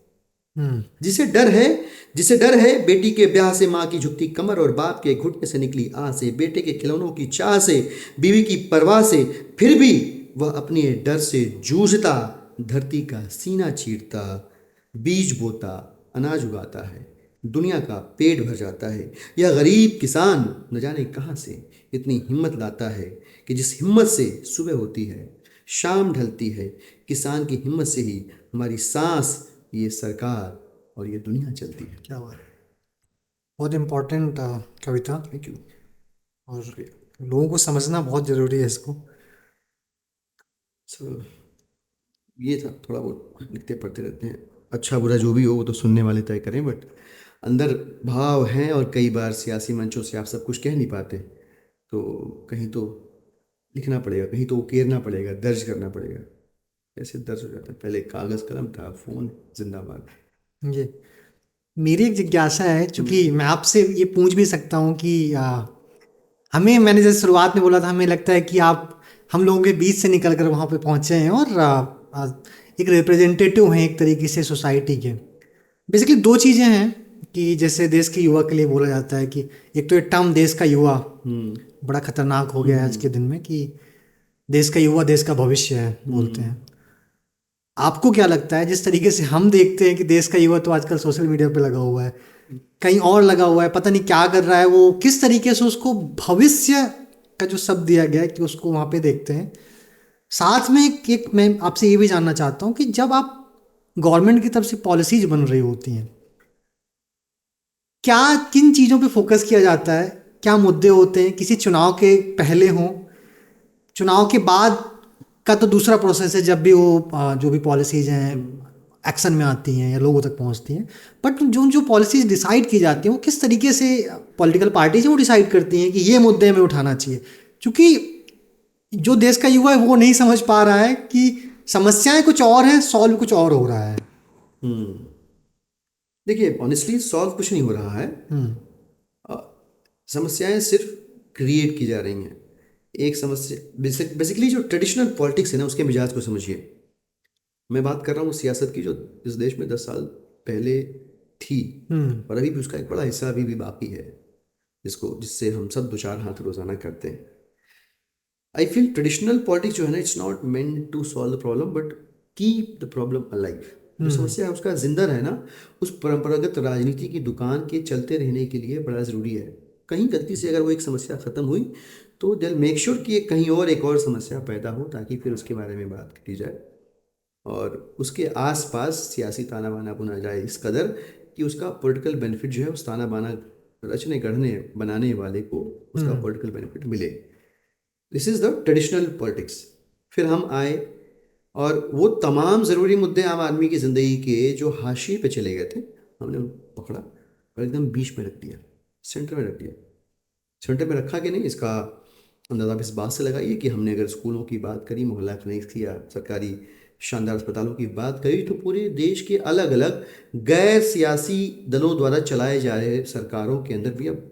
हम्म। जिसे डर है बेटी के ब्याह से, माँ की झुकती कमर और बाप के घुटने से निकली आह से, बेटे के खिलौनों की चाह से, बीवी की परवाह से, फिर भी वह अपने डर से जूझता, धरती का सीना चीरता, बीज बोता, अनाज उगाता है, दुनिया का पेट भर जाता है। यह गरीब किसान न जाने कहाँ से इतनी हिम्मत लाता है कि जिस हिम्मत से सुबह होती है, शाम ढलती है, किसान की हिम्मत से ही हमारी सांस, ये सरकार और ये दुनिया चलती है। क्या बात है। बहुत इम्पोर्टेंट कविता। Thank you. और लोगों को समझना बहुत ज़रूरी है इसको। सो ये था, थोड़ा बहुत लिखते पढ़ते रहते हैं, अच्छा बुरा जो भी हो वो तो सुनने वाले तय करें, बट अंदर भाव हैं, और कई बार सियासी मंचों से आप सब कुछ कह नहीं पाते, तो कहीं तो लिखना पड़ेगा, कहीं तो उकेरना पड़ेगा, दर्ज करना पड़ेगा। ऐसे दर्ज हो जाता है। पहले कागज़ कलम था, फ़ोन जिंदाबाद। ये मेरी एक जिज्ञासा है, चूंकि मैं आपसे ये पूछ भी सकता हूँ कि मैंने जैसे शुरुआत में बोला था, हमें लगता है कि आप हम लोगों के बीच से निकल कर वहाँ पे पहुँचे हैं और एक रिप्रेजेंटेटिव हैं एक तरीके से सोसाइटी के। बेसिकली दो चीज़ें हैं कि जैसे देश के युवा के लिए बोला जाता है कि एक तो ये टर्म देश का युवा बड़ा खतरनाक हो गया है आज के दिन में, कि देश का युवा देश का भविष्य है बोलते हैं। आपको क्या लगता है, जिस तरीके से हम देखते हैं कि देश का युवा तो आजकल सोशल मीडिया पे लगा हुआ है, कहीं और लगा हुआ है, पता नहीं क्या कर रहा है वो, किस तरीके से उसको भविष्य का जो शब्द दिया गया है कि उसको वहाँ पे देखते हैं। साथ में एक मैं आपसे ये भी जानना चाहता हूँ कि जब आप गवर्नमेंट की तरफ से पॉलिसीज बन रही होती हैं, क्या किन चीज़ों पे फोकस किया जाता है, क्या मुद्दे होते हैं, किसी चुनाव के पहले हों, चुनाव के बाद का तो दूसरा प्रोसेस है, जब भी वो जो भी पॉलिसीज हैं एक्शन में आती हैं या लोगों तक पहुंचती हैं, बट जो जो पॉलिसीज डिसाइड की जाती हैं वो किस तरीके से पॉलिटिकल पार्टीज वो डिसाइड करती हैं कि ये मुद्दे हमें उठाना चाहिए, क्योंकि जो देश का युवा है वो नहीं समझ पा रहा है कि समस्याएं कुछ और हैं, सॉल्व कुछ और हो रहा है। देखिए, ऑनेस्टली सॉल्व कुछ नहीं हो रहा है। अ, समस्याएं सिर्फ क्रिएट की जा रही हैं। एक समस्या, बेसिकली जो ट्रेडिशनल पॉलिटिक्स है ना, उसके मिजाज को समझिए। मैं बात कर रहा हूँ सियासत की, जो इस देश में 10 साल पहले थी, और अभी भी उसका एक बड़ा हिस्सा अभी भी बाकी है, जिससे हम सब दो चार हाथ रोजाना करते हैं। आई फील ट्रेडिशनल पॉलिटिक्स जो है ना, it's not meant to solve the problem but keep the problem alive. जो समस्या है उसका जिंदा रहना, उस परंपरागत राजनीति की दुकान के चलते रहने के लिए बड़ा ज़रूरी है। कहीं गलती से अगर वो एक समस्या ख़त्म हुई तो दिल मेक श्योर कि कहीं और एक और समस्या पैदा हो, ताकि फिर उसके बारे में बात की जाए और उसके आसपास सियासी ताना बाना बुना जाए इस कदर कि उसका पॉलिटिकल बेनिफिट जो है उस ताना बाना रचने गढ़ने बनाने वाले को उसका पॉलिटिकल बेनिफिट मिले। This is the traditional politics. फिर हम आए और वो तमाम ज़रूरी मुद्दे आम आदमी की ज़िंदगी के जो हाशिए पे चले गए थे, हमने उनको पकड़ा और एकदम बीच में रख दिया, सेंटर में रख दिया। सेंटर में रखा कि नहीं, इसका अंदाज़ा आप इस बात से लगाइए कि हमने अगर स्कूलों की बात करी, मोहल्ला क्लिनिक की, या सरकारी शानदार अस्पतालों की बात करी, तो पूरे देश के अलग अलग गैर सियासी दलों द्वारा चलाए जा रहे सरकारों के अंदर भी अब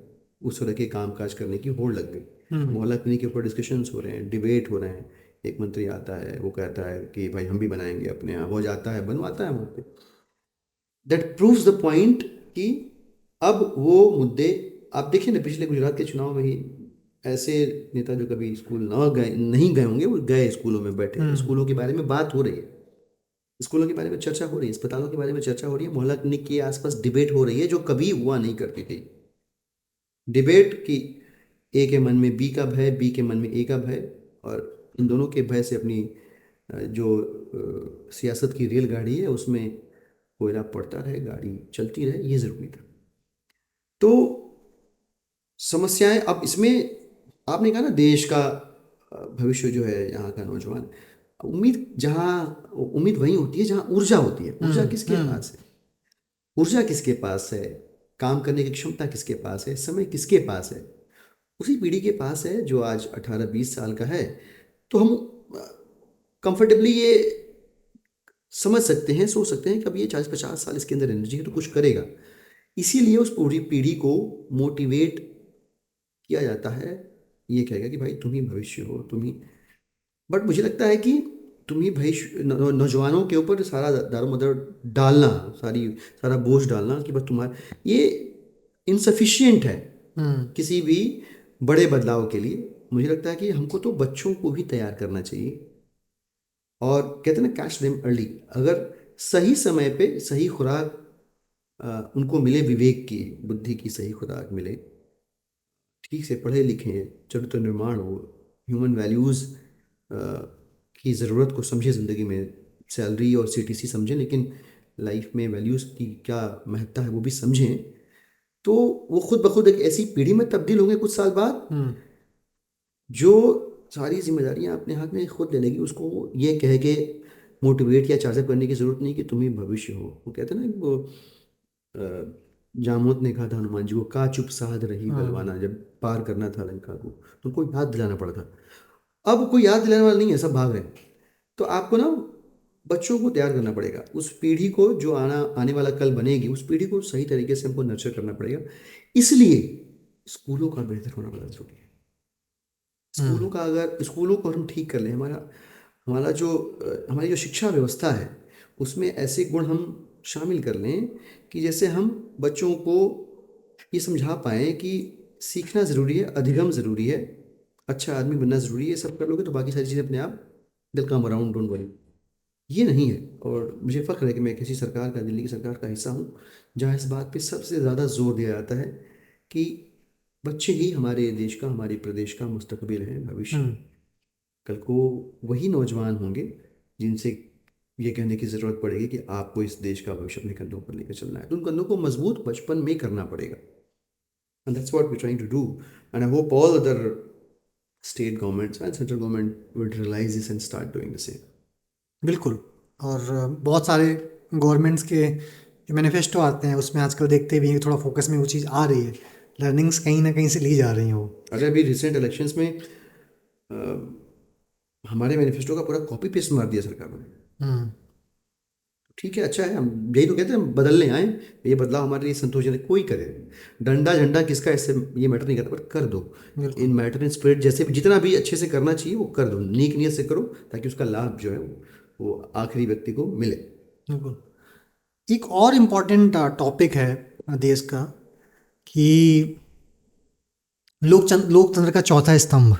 उस तरह के कामकाज करने की होड़ लग गई। मोहल्ला क्लिनिक के ऊपर डिस्कशंस हो रहे हैं, डिबेट हो रहे हैं। एक मंत्री आता है, वो कहता है कि भाई हम भी बनाएंगे अपने यहाँ, वो जाता है बनवाता है वहाँ पे। दैट प्रूव्स द पॉइंट कि अब वो मुद्दे, आप देखिए ना, पिछले गुजरात के चुनाव में ही ऐसे नेता जो कभी स्कूल नहीं गए होंगे, वो गए, स्कूलों में बैठे, स्कूलों के बारे में बात हो रही है, स्कूलों के बारे में चर्चा हो रही है, अस्पतालों के बारे में चर्चा हो रही है, मोहल्ला क्लिनिक के आसपास डिबेट हो रही है, जो कभी हुआ नहीं करती थी। डिबेट की ए के मन में बी का भय, बी के मन में ए का भय, और इन दोनों के भय से अपनी जो सियासत की रेलगाड़ी है उसमें कोयला पड़ता रहे, गाड़ी चलती रहे, ये ज़रूरी था। तो समस्याएं अब इसमें, आपने कहा ना देश का भविष्य जो है यहाँ का नौजवान, उम्मीद वहीं होती है जहाँ ऊर्जा होती है। ऊर्जा किसके पास है? ऊर्जा किसके पास है? काम करने की क्षमता किसके पास है? समय किसके पास है? उसी पीढ़ी के पास है जो आज 18-20 साल का है। तो हम कंफर्टेबली ये समझ सकते हैं, सोच सकते हैं कि अब ये 40-50 साल इसके अंदर एनर्जी है तो कुछ करेगा। इसीलिए उस पूरी पीढ़ी को मोटिवेट किया जाता है, ये कहेगा कि भाई तुम ही भविष्य हो, तुम ही। बट मुझे लगता है कि तुम ही भविष्य, नौजवानों के ऊपर सारा दारोमदार डालना, सारा बोझ डालना कि बस तुम्हारा ये इनसफिशियंट है किसी भी बड़े बदलाव के लिए। मुझे लगता है कि हमको तो बच्चों को भी तैयार करना चाहिए। और कहते हैं ना, कैच देम अर्ली। अगर सही समय पे सही खुराक उनको मिले, विवेक की, बुद्धि की सही खुराक मिले, ठीक से पढ़े लिखें, चरित्र निर्माण हो, ह्यूमन वैल्यूज़ की ज़रूरत को समझे ज़िंदगी में, सैलरी और सीटीसी समझें, लेकिन लाइफ में वैल्यूज़ की क्या महत्ता है वो भी समझें, तो वो खुद ब खुद एक ऐसी पीढ़ी में तब्दील होंगे कुछ साल बाद जो सारी जिम्मेदारियां अपने हाथ में खुद ले लेगी। उसको ये कह के मोटिवेट या चार्जअप करने की ज़रूरत नहीं कि तुम ही भविष्य हो। वो कहते हैं ना, वो जामवंत ने कहा था हनुमान जी को, का चुप साध रही बलवाना, जब पार करना था लंका को तो उनको याद दिलाना पड़ा था। अब कोई याद दिलाने वाला नहीं है, सब भाग रहे हैं। तो आपको ना बच्चों को तैयार करना पड़ेगा, उस पीढ़ी को जो आने वाला कल बनेगी, उस पीढ़ी को सही तरीके से हमको नर्चर करना पड़ेगा। इसलिए स्कूलों का बेहतर होना बड़ा जरूरी है। स्कूलों को हम ठीक कर लें, हमारा जो हमारी जो शिक्षा व्यवस्था है उसमें ऐसे गुण हम शामिल कर लें कि जैसे हम बच्चों को ये समझा पाएँ कि सीखना ज़रूरी है, अधिगम ज़रूरी है, अच्छा आदमी बनना ज़रूरी है। सब कर लोगे तो बाकी सारी चीज़ें अपने आप will come around, don't worry. ये नहीं है। और मुझे फ़ख्र है कि मैं किसी सरकार का, दिल्ली की सरकार का हिस्सा हूँ जहाँ इस बात पे सबसे ज़्यादा जोर दिया जाता है कि बच्चे ही हमारे देश का, हमारे प्रदेश का मुस्तकबिल है, भविष्य। कल को वही नौजवान होंगे जिनसे ये कहने की ज़रूरत पड़ेगी कि आपको इस देश का भविष्य अपने कंधों पर लेकर चलना है। तो उन कंधों को मजबूत बचपन में करना पड़ेगा। And that's what we trying to do. And I hope all other state governments and central government will realise this and start doing the same. बिल्कुल। और बहुत सारे गवर्नमेंट्स के जो मैनिफेस्टो आते हैं उसमें आजकल देखते भी हैं थोड़ा फोकस में वो चीज़ आ रही है, लर्निंग्स कहीं ना कहीं से ली जा रही हैं वो। अरे अभी रिसेंट इलेक्शंस में हमारे मैनिफेस्टो का पूरा कॉपी पेस्ट मार दिया सरकार ने। ठीक है, अच्छा है, हम यही तो कहते हैं, हम बदलने आए, ये बदलाव हमारे लिए संतोषजनक। कोई करे, डंडा झंडा किसका, इससे ये मैटर नहीं करता, पर कर दो इन मैटर इन स्पिरिट, जैसे भी जितना भी अच्छे से करना चाहिए वो कर दो, नेक नियत से करो, ताकि उसका लाभ जो है वो आखिरी व्यक्ति को मिले। बिल्कुल। एक और इम्पॉर्टेंट टॉपिक है देश का कि लोकतंत्र का चौथा स्तंभ।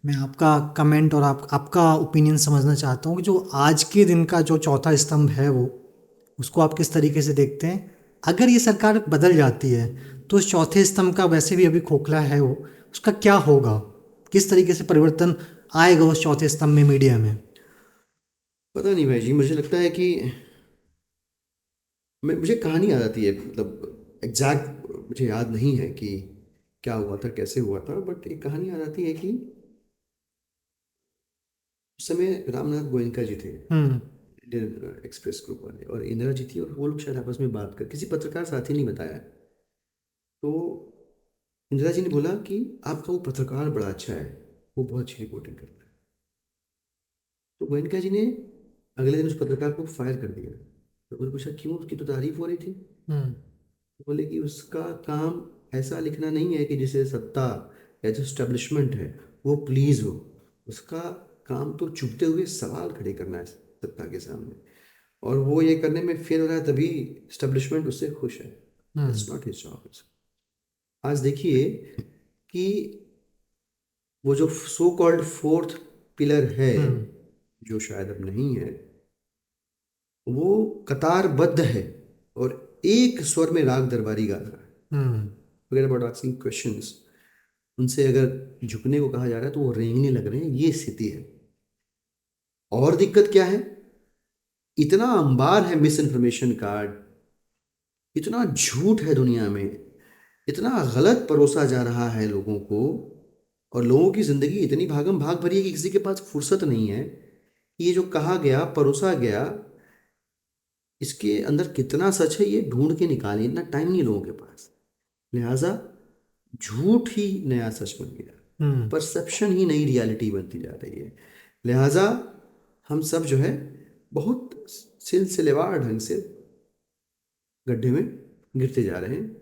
मैं आपका कमेंट और आपका ओपिनियन समझना चाहता हूँ कि जो आज के दिन का जो चौथा स्तंभ है वो, उसको आप किस तरीके से देखते हैं? अगर ये सरकार बदल जाती है तो उस चौथे स्तंभ का वैसे भी अभी खोखला है वो, उसका क्या होगा? किस तरीके से परिवर्तन आएगा उस चौथे स्तंभ में, मीडिया में? पता नहीं भाई जी, मुझे लगता है कि मुझे कहानी याद आती है, मतलब एग्जैक्ट मुझे याद नहीं है कि क्या हुआ था, कैसे हुआ था, बट एक कहानी याद आती है कि उस समय रामनाथ गोयनका जी थे, इंडियन एक्सप्रेस ग्रुप वाले, और इंदिरा जी थी, और वो लोग शायद आपस में बात कर, किसी पत्रकार साथी ने बताया। तो इंदिरा जी ने बोला कि आपका वो पत्रकार बड़ा अच्छा है, वो बहुत अच्छी रिपोर्टिंग करता है। तो गोयनका जी ने अगले दिन उस पत्रकार को फायर कर दिया। तो उन्होंने पूछा क्यों, उसकी तो तारीफ हो रही थी। तो बोले कि उसका काम ऐसा लिखना नहीं है कि जिसे सत्ता या जो स्टैब्लिशमेंट है वो प्लीज हो, उसका काम तो चुभते हुए सवाल खड़े करना है सत्ता के सामने, और वो ये करने में फेल हो रहा है, तभी स्टैब्लिशमेंट उससे खुश है। It's not his job. आज देखिए कि वो जो सो कॉल्ड फोर्थ पिलर है, जो शायद अब नहीं है, वो कतारबद्ध है और एक स्वर में राग दरबारी गा रहा है। Forget about asking questions। उनसे अगर झुकने को कहा जा रहा है तो वो रेंगने लग रहे हैं, ये स्थिति है। और दिक्कत क्या है, इतना अंबार है मिस इन्फॉर्मेशन का, इतना झूठ है दुनिया में, इतना गलत परोसा जा रहा है लोगों को, और लोगों की जिंदगी इतनी भागम भाग भरी है कि किसी के पास फुर्सत नहीं है कि ये जो कहा गया, परोसा गया, इसके अंदर कितना सच है ये ढूंढ के निकालें। इतना टाइम नहीं लोगों के पास, लिहाजा झूठ ही नया सच बन गया, हम्म। परसेप्शन ही नई रियलिटी बनती जा रही है। लिहाजा हम सब जो है बहुत सिलसिलेवार ढंग से गड्ढे में गिरते जा रहे हैं।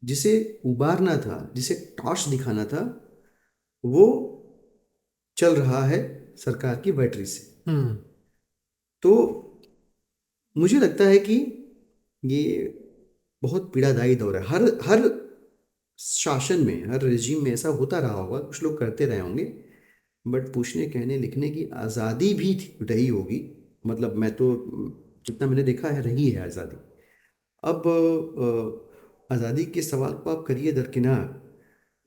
जिसे उबारना था, जिसे टॉर्च दिखाना था, वो चल रहा है सरकार की बैटरी से। हम्म। तो मुझे लगता है कि ये बहुत पीड़ादायी दौर है। हर हर शासन में, हर रेजिम में ऐसा होता रहा होगा, कुछ लोग करते रहे होंगे, बट पूछने कहने लिखने की आज़ादी भी रही होगी। मतलब मैं तो जितना मैंने देखा है, रही है आज़ादी। अब आज़ादी के सवाल को आप करिए दरकिनार,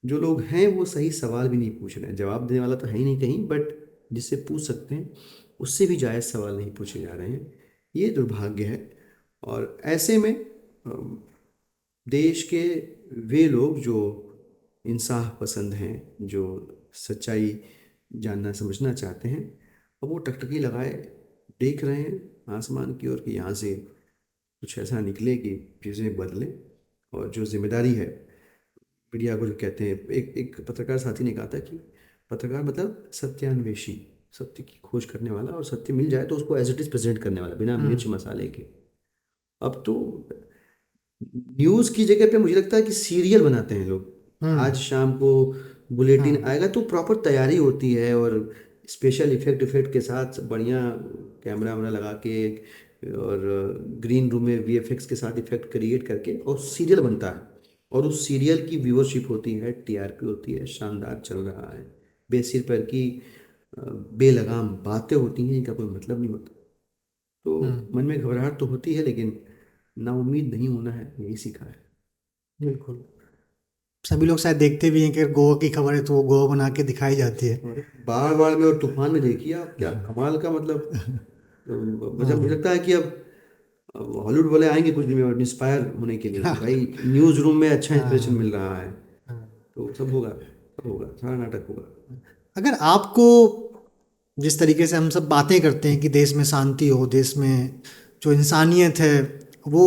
जो लोग हैं वो सही सवाल भी नहीं पूछ रहे हैं, जवाब देने वाला तो है ही नहीं कहीं, बट जिससे पूछ सकते हैं उससे भी जायज़ सवाल नहीं पूछे जा रहे हैं। ये दुर्भाग्य है। और ऐसे में देश के वे लोग जो इंसाफ पसंद हैं, जो सच्चाई जानना समझना चाहते हैं, अब वो टकटकी लगाए देख रहे हैं आसमान की ओर कि यहाँ से कुछ ऐसा निकले कि चीज़ें बदलें। और जो जिम्मेदारी है मीडिया को, जो कहते हैं, एक एक पत्रकार साथी ने कहा था कि पत्रकार मतलब सत्यान्वेषी, सत्य की खोज करने वाला, और सत्य मिल जाए तो उसको एज इट इज़ प्रेजेंट करने वाला, बिना मिर्च मसाले के। अब तो न्यूज़ की जगह पे मुझे लगता है कि सीरियल बनाते हैं लोग। हम्म। आज शाम को बुलेटिन हाँ। आएगा तो प्रॉपर तैयारी होती है, और स्पेशल इफेक्ट इफेक्ट के साथ बढ़िया कैमरा वैमरा लगा के, और ग्रीन रूम में वीएफएक्स के साथ इफेक्ट क्रिएट करके, और सीरियल बनता है। और उस सीरियल की व्यूअरशिप होती है, टीआरपी होती है, शानदार चल रहा है। बेसिर पैर की बेलगाम बातें होती हैं, इनका कोई मतलब नहीं होता। तो हम्म। मन में घबराहट तो होती है, लेकिन नाउम्मीद नहीं होना है, यही सीखा है। बिल्कुल। सभी लोग शायद देखते भी हैं कि अगर गोवा की खबर है तो वो गोवा बना के दिखाई जाती है। और बाढ़ बाढ़ में और तूफान में देखिए आप, क्या कमाल का, मतलब मतलब मुझे हाँ। लगता है कि अब हॉलीवुड वाले आएंगे कुछ दिन में और इंस्पायर होने के लिए कि भाई न्यूज़ रूम में अच्छा इंस्पिरेशन हाँ। मिल रहा है। हाँ। तो सब होगा, सब होगा, सारा नाटक होगा। अगर आपको, जिस तरीके से हम सब बातें करते हैं कि देश में शांति हो, देश में जो इंसानियत है वो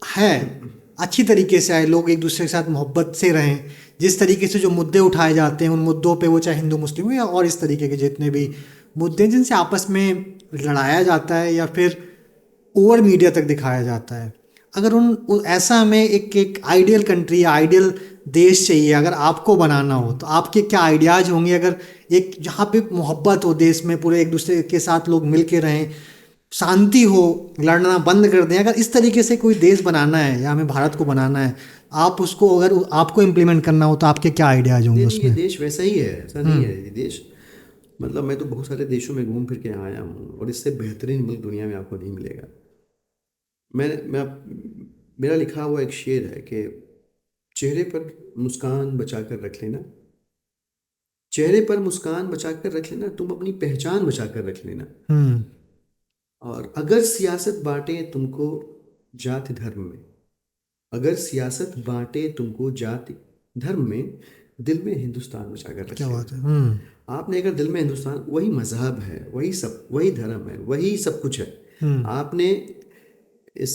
है, अच्छी तरीके से आए, लोग एक दूसरे के साथ मोहब्बत से रहें, जिस तरीके से जो मुद्दे उठाए जाते हैं उन मुद्दों पे, वो चाहे हिंदू मुस्लिम हो या और इस तरीके के जितने भी मुद्दे हैं जिनसे आपस में लड़ाया जाता है या फिर ओवर मीडिया तक दिखाया जाता है, अगर ऐसा हमें एक एक आइडियल कंट्री या आइडियल देश चाहिए, अगर आपको बनाना हो तो आपके क्या आइडियाज होंगे? अगर एक जहाँ पे मोहब्बत हो देश में, पूरे एक दूसरे के साथ लोग मिल के रहें, शांति हो, लड़ना बंद कर दें, अगर इस तरीके से कोई देश बनाना है या हमें भारत को बनाना है, आप उसको, अगर आपको इम्प्लीमेंट करना हो तो आपके क्या आइडियाज होंगे नहीं नहीं, ये उसमें? देश वैसा ही है, ऐसा नहीं हम्म। है ये देश। मतलब मैं तो बहुत सारे देशों में घूम फिर के आया हूँ, और इससे बेहतरीन मुल्क दुनिया में आपको नहीं मिलेगा। मेरा लिखा हुआ एक शेर है कि चेहरे पर मुस्कान बचा कर रख लेना, चेहरे पर मुस्कान बचा कर रख लेना, तुम अपनी पहचान बचा कर रख लेना। हम्म। और अगर सियासत बांटे तुमको जाति धर्म में, अगर सियासत बांटे तुमको जाति धर्म में, दिल में हिंदुस्तान बचा कर रख क्या बात है। लेना। हम्म। आपने अगर दिल में हिंदुस्तान, वही मजहब है, वही सब, वही धर्म है, वही सब कुछ है। हम्म। आपने इस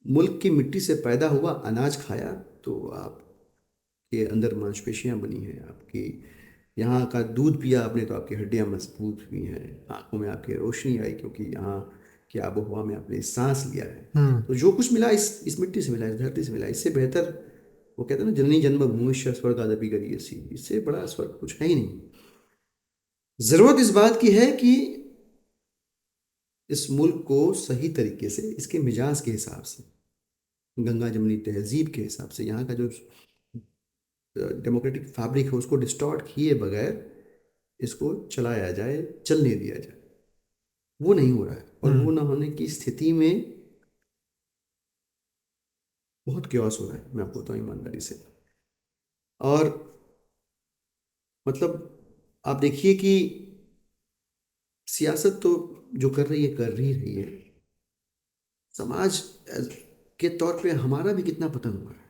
मुल्क की मिट्टी से पैदा हुआ अनाज खाया, तो आपके अंदर मांसपेशियां बनी हैं, आपकी यहाँ का दूध पिया आपने तो आपकी हड्डियां मजबूत हुई हैं, आंखों में आपकी रोशनी आई क्योंकि यहाँ की आबो हवा में आपने सांस लिया है। हम्म। तो जो कुछ मिला इस मिट्टी से मिला, इस धरती से मिला, इससे बेहतर, वो कहते हैं ना, जननी जन्मभूमि स्वर्ग आदपि गरीयसी, इससे बड़ा स्वर्ग कुछ है ही नहीं। ज़रूरत इस बात की है कि इस मुल्क को सही तरीके से, इसके मिजाज के हिसाब से, गंगा जमनी तहजीब के हिसाब से, यहाँ का जो डेमोक्रेटिक फैब्रिक है उसको डिस्टॉर्ट किए बगैर इसको चलाया जाए, चलने दिया जाए। वो नहीं हो रहा है, और वो हम्म। ना होने की स्थिति में बहुत क्योस हो रहा है, मैं आपको बताऊँ ईमानदारी से। और मतलब आप देखिए कि सियासत तो जो कर ही रही है। समाज के तौर पे हमारा भी कितना पतन हुआ है।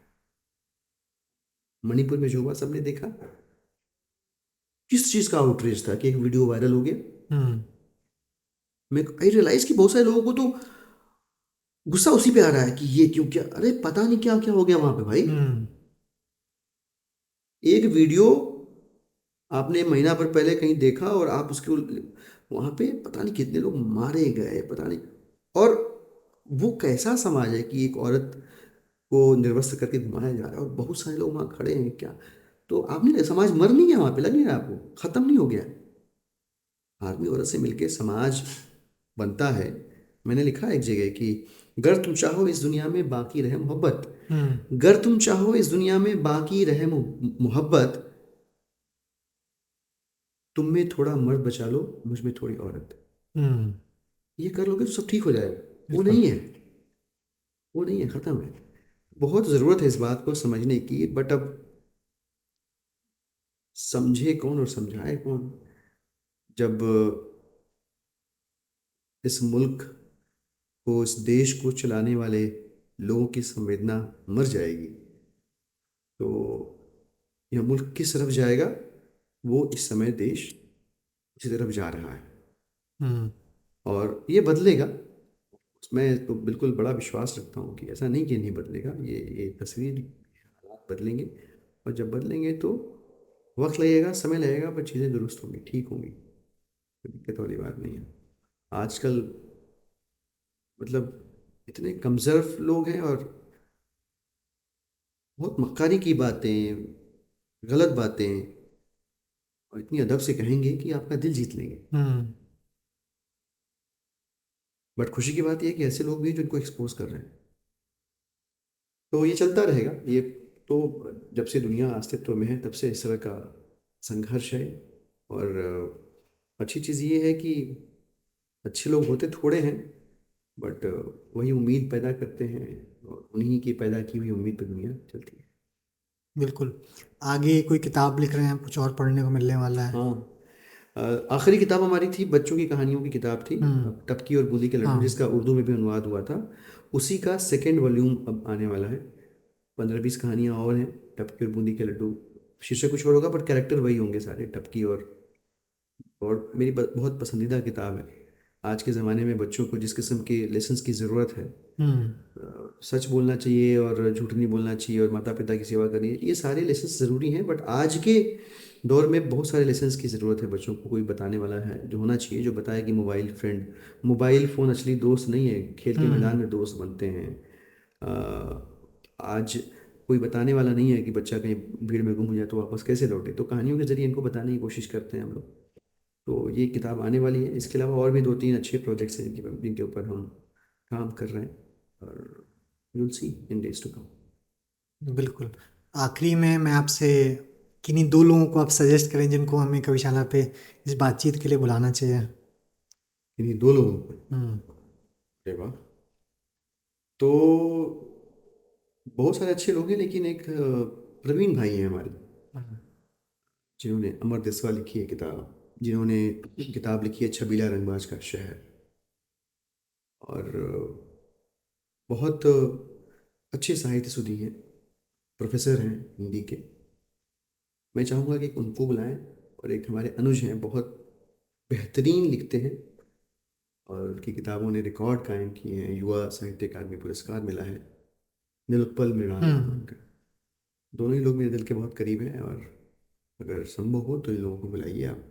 मणिपुर में जो हुआ सबने देखा। किस चीज का आउटरीच था कि एक वीडियो वायरल हो गया। हम्म। मैं आई रियलाइज कि बहुत सारे लोगों को तो गुस्सा उसी पे आ रहा है कि ये क्यों, क्या, अरे पता नहीं क्या क्या हो गया वहां पे भाई। हम्म। एक वीडियो आपने महीना भर पहले कहीं देखा और आप उसके वहां पे पता नहीं कितने लोग मारे गए, पता नहीं। और वो कैसा समाज है कि एक औरत को निर्वस्त्र करके घुमाया जा रहा है और बहुत सारे लोग वहां खड़े हैं क्या। तो आपने समाज मर नहीं गया वहां पे, लग नहीं रहा आपको खत्म नहीं हो गया। आदमी औरत से मिलके समाज बनता है। मैंने लिखा एक जगह कि गर तुम चाहो इस दुनिया में बाकी रहे मोहब्बत, हम्म। गर तुम चाहो इस दुनिया में बाकी रहे मोहब्बत, तुम में थोड़ा मर्द बचा लो, मुझ में थोड़ी औरत। हम्म। ये कर लोगे तो सब ठीक हो जाएगा। वो बिल्कुल। नहीं है, वो नहीं है, खत्म है। बहुत ज़रूरत है इस बात को समझने की, बट अब समझे कौन और समझाए कौन। जब इस मुल्क को, इस देश को चलाने वाले लोगों की संवेदना मर जाएगी तो यह मुल्क किस तरफ जाएगा। वो इस समय देश उसी तरफ जा रहा है हम्म। और ये बदलेगा। मैं तो बिल्कुल बड़ा विश्वास रखता हूँ कि ऐसा नहीं कि नहीं बदलेगा। ये तस्वीर, हालात बदलेंगे। और जब बदलेंगे तो वक्त लगेगा, समय लगेगा, पर चीज़ें दुरुस्त होंगी, ठीक होंगी। कोई दिक्कत वाली बात नहीं है। आजकल मतलब इतने कमज़र्व लोग हैं और बहुत मक्कारी की बातें, गलत बातें, और इतनी अदब से कहेंगे कि आपका दिल जीत लेंगे। हम्म। बट खुशी की बात यह है कि ऐसे लोग भी हैं जो इनको एक्सपोज कर रहे हैं। तो ये चलता रहेगा। ये तो जब से दुनिया अस्तित्व में है तब से इस तरह का संघर्ष है। और अच्छी चीज़ ये है कि अच्छे लोग होते थोड़े हैं, बट वही उम्मीद पैदा करते हैं और उन्हीं की पैदा की हुई उम्मीद पर दुनिया चलती है। बिल्कुल। आगे कोई किताब लिख रहे हैं, कुछ और पढ़ने को मिलने वाला है? हाँ। आखिरी किताब हमारी थी, बच्चों की कहानियों की किताब थी, हम्म। टपकी और बूंदी के लड्डू, हाँ। जिसका उर्दू में भी अनुवाद हुआ था। उसी का सेकेंड वॉल्यूम अब आने वाला है। 15-20 कहानियाँ और हैं टपकी और बूंदी के लड्डू। शीर्षक कुछ और होगा पर कैरेक्टर वही होंगे सारे, टपकी और मेरी बहुत पसंदीदा किताब है। आज के ज़माने में बच्चों को जिस किस्म के लेसन्स की ज़रूरत है, हम्म। सच बोलना चाहिए और झूठ नहीं बोलना चाहिए और माता पिता की सेवा करनी है, ये सारे लेसन्स ज़रूरी हैं। बट आज के दौर में बहुत सारे लेसन्स की ज़रूरत है बच्चों को। कोई बताने वाला है जो होना चाहिए, जो बताए कि मोबाइल फ़ोन असली दोस्त नहीं है, खेल के हम्म। मैदान में दोस्त बनते हैं। आज कोई बताने वाला नहीं है कि बच्चा कहीं भीड़ में गुम हो जाए तो वापस कैसे लौटे। तो कहानियों के ज़रिए इनको बताने की कोशिश करते हैं हम लोग। तो ये किताब आने वाली है। इसके अलावा और भी 2-3 अच्छे प्रोजेक्ट्स हैं जिनके ऊपर हम काम कर रहे हैं, और you'll see in days to come. बिल्कुल। आखिरी में मैं आपसे किन्हीं दो लोगों को आप सजेस्ट करें जिनको हमें कविशाला पे इस बातचीत के लिए बुलाना चाहिए। इन्हीं 2 लोगों को। हम्म। अरे वाह। तो बहुत सारे अच्छे लोग हैं, लेकिन एक प्रवीण भाई हैं हमारे, हम्म। जिन्होंने अमर देसवा लिखी है किताब, जिन्होंने किताब लिखी है छबीला रंगबाज का शहर। और बहुत अच्छे साहित्य सुधी हैं, प्रोफेसर हैं हिंदी के। मैं चाहूँगा कि उनको बुलाएं। और एक हमारे अनुज हैं, बहुत बेहतरीन लिखते हैं और उनकी किताबों ने रिकॉर्ड कायम किए हैं। युवा साहित्य अकादमी पुरस्कार मिला है। निलुत्पल मृणाल नाम है हम्म। उनका। दोनों ही लोग मेरे दिल के बहुत करीब हैं। और अगर संभव हो तो इन लोगों को बुलाइए, आप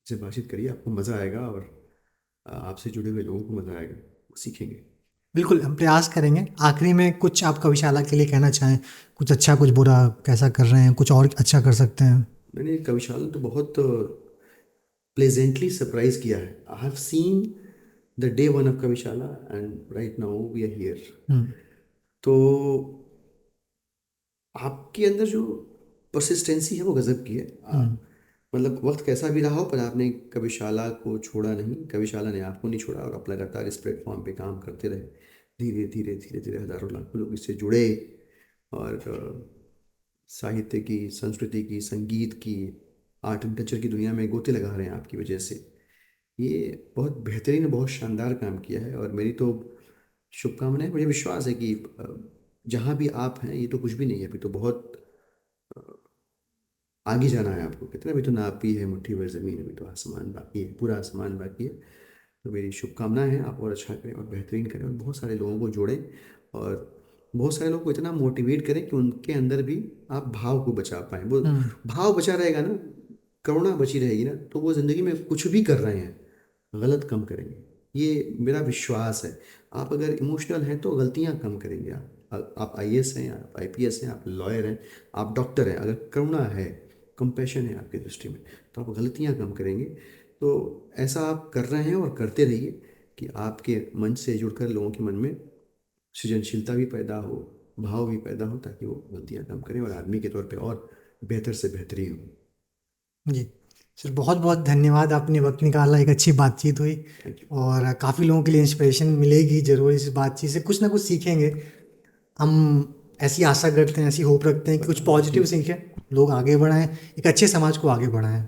से बातचीत करिए, आपको मज़ा आएगा। और आपसे जुड़े हुए लोगों को मज़ा आएगा, वो सीखेंगे। बिल्कुल, हम प्रयास करेंगे। आखिरी में कुछ आप कविशाला के लिए कहना चाहें? कुछ अच्छा, कुछ बुरा, कैसा कर रहे हैं, कुछ और अच्छा कर सकते हैं? मैंने कविशाला तो बहुत प्लेजेंटली सरप्राइज किया है। I have seen the day one of Kavishala and right now we are here. Hmm. तो आपके अंदर जो परसिस्टेंसी है वो गजब की है। हम्म। मतलब वक्त कैसा भी रहा हो, पर आपने कविशाला को छोड़ा नहीं, कविशाला ने आपको नहीं छोड़ा, और आप लगातार इस प्लेटफॉर्म पे काम करते रहे। धीरे धीरे धीरे धीरे हज़ारों लाखों लोग इससे जुड़े। और साहित्य की, संस्कृति की, संगीत की, आर्ट एंड कल्चर की दुनिया में गोते लगा रहे हैं आपकी वजह से। ये बहुत बेहतरीन, बहुत शानदार काम किया है, और मेरी तो शुभकामनाएं। मुझे विश्वास है कि जहाँ भी आप हैं, ये तो कुछ भी नहीं है, अभी तो बहुत आगे जाना है आपको। कितना, अभी तो नाप ही है मुट्ठी भर ज़मीन, अभी तो आसमान बाकी है, पूरा आसमान बाकी है। तो मेरी शुभकामनाएं हैं, आप और अच्छा करें और बेहतरीन करें, और बहुत सारे लोगों को जोड़ें, और बहुत सारे लोगों को इतना मोटिवेट करें कि उनके अंदर भी आप भाव को बचा पाएँ। वो हम्म। भाव बचा रहेगा ना, करुणा बची रहेगी ना, तो वो ज़िंदगी में कुछ भी कर रहे हैं गलत कम करेंगे। ये मेरा विश्वास है। आप अगर इमोशनल हैं तो गलतियां कम करेंगे। आप आईएएस हैं, आप आईपीएस हैं, आप लॉयर हैं, आप डॉक्टर हैं, अगर करुणा है, कंपैशन है आपकी दृष्टि में, तो आप गलतियां कम करेंगे। तो ऐसा आप कर रहे हैं और करते रहिए कि आपके मंच से जुड़कर लोगों के मन में सृजनशीलता भी पैदा हो, भाव भी पैदा हो, ताकि वो गलतियां कम करें और आदमी के तौर पे और बेहतर से बेहतरी हो। जी। सर बहुत बहुत धन्यवाद, आपने वक्त निकाला, एक अच्छी बातचीत हुई थैंक यू। और काफ़ी लोगों के लिए इंस्पिरेशन मिलेगी ज़रूर, इस बातचीत से कुछ ना कुछ सीखेंगे हम। ऐसी आशा करते हैं, ऐसी होप रखते हैं कि कुछ पॉजिटिव सीखें, लोग आगे बढ़ाएं, एक अच्छे समाज को आगे बढ़ाएं।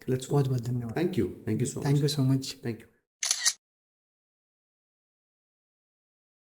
लेट्स बहुत बहुत धन्यवाद। Thank you, thank you so thank much. You so much. Thank you.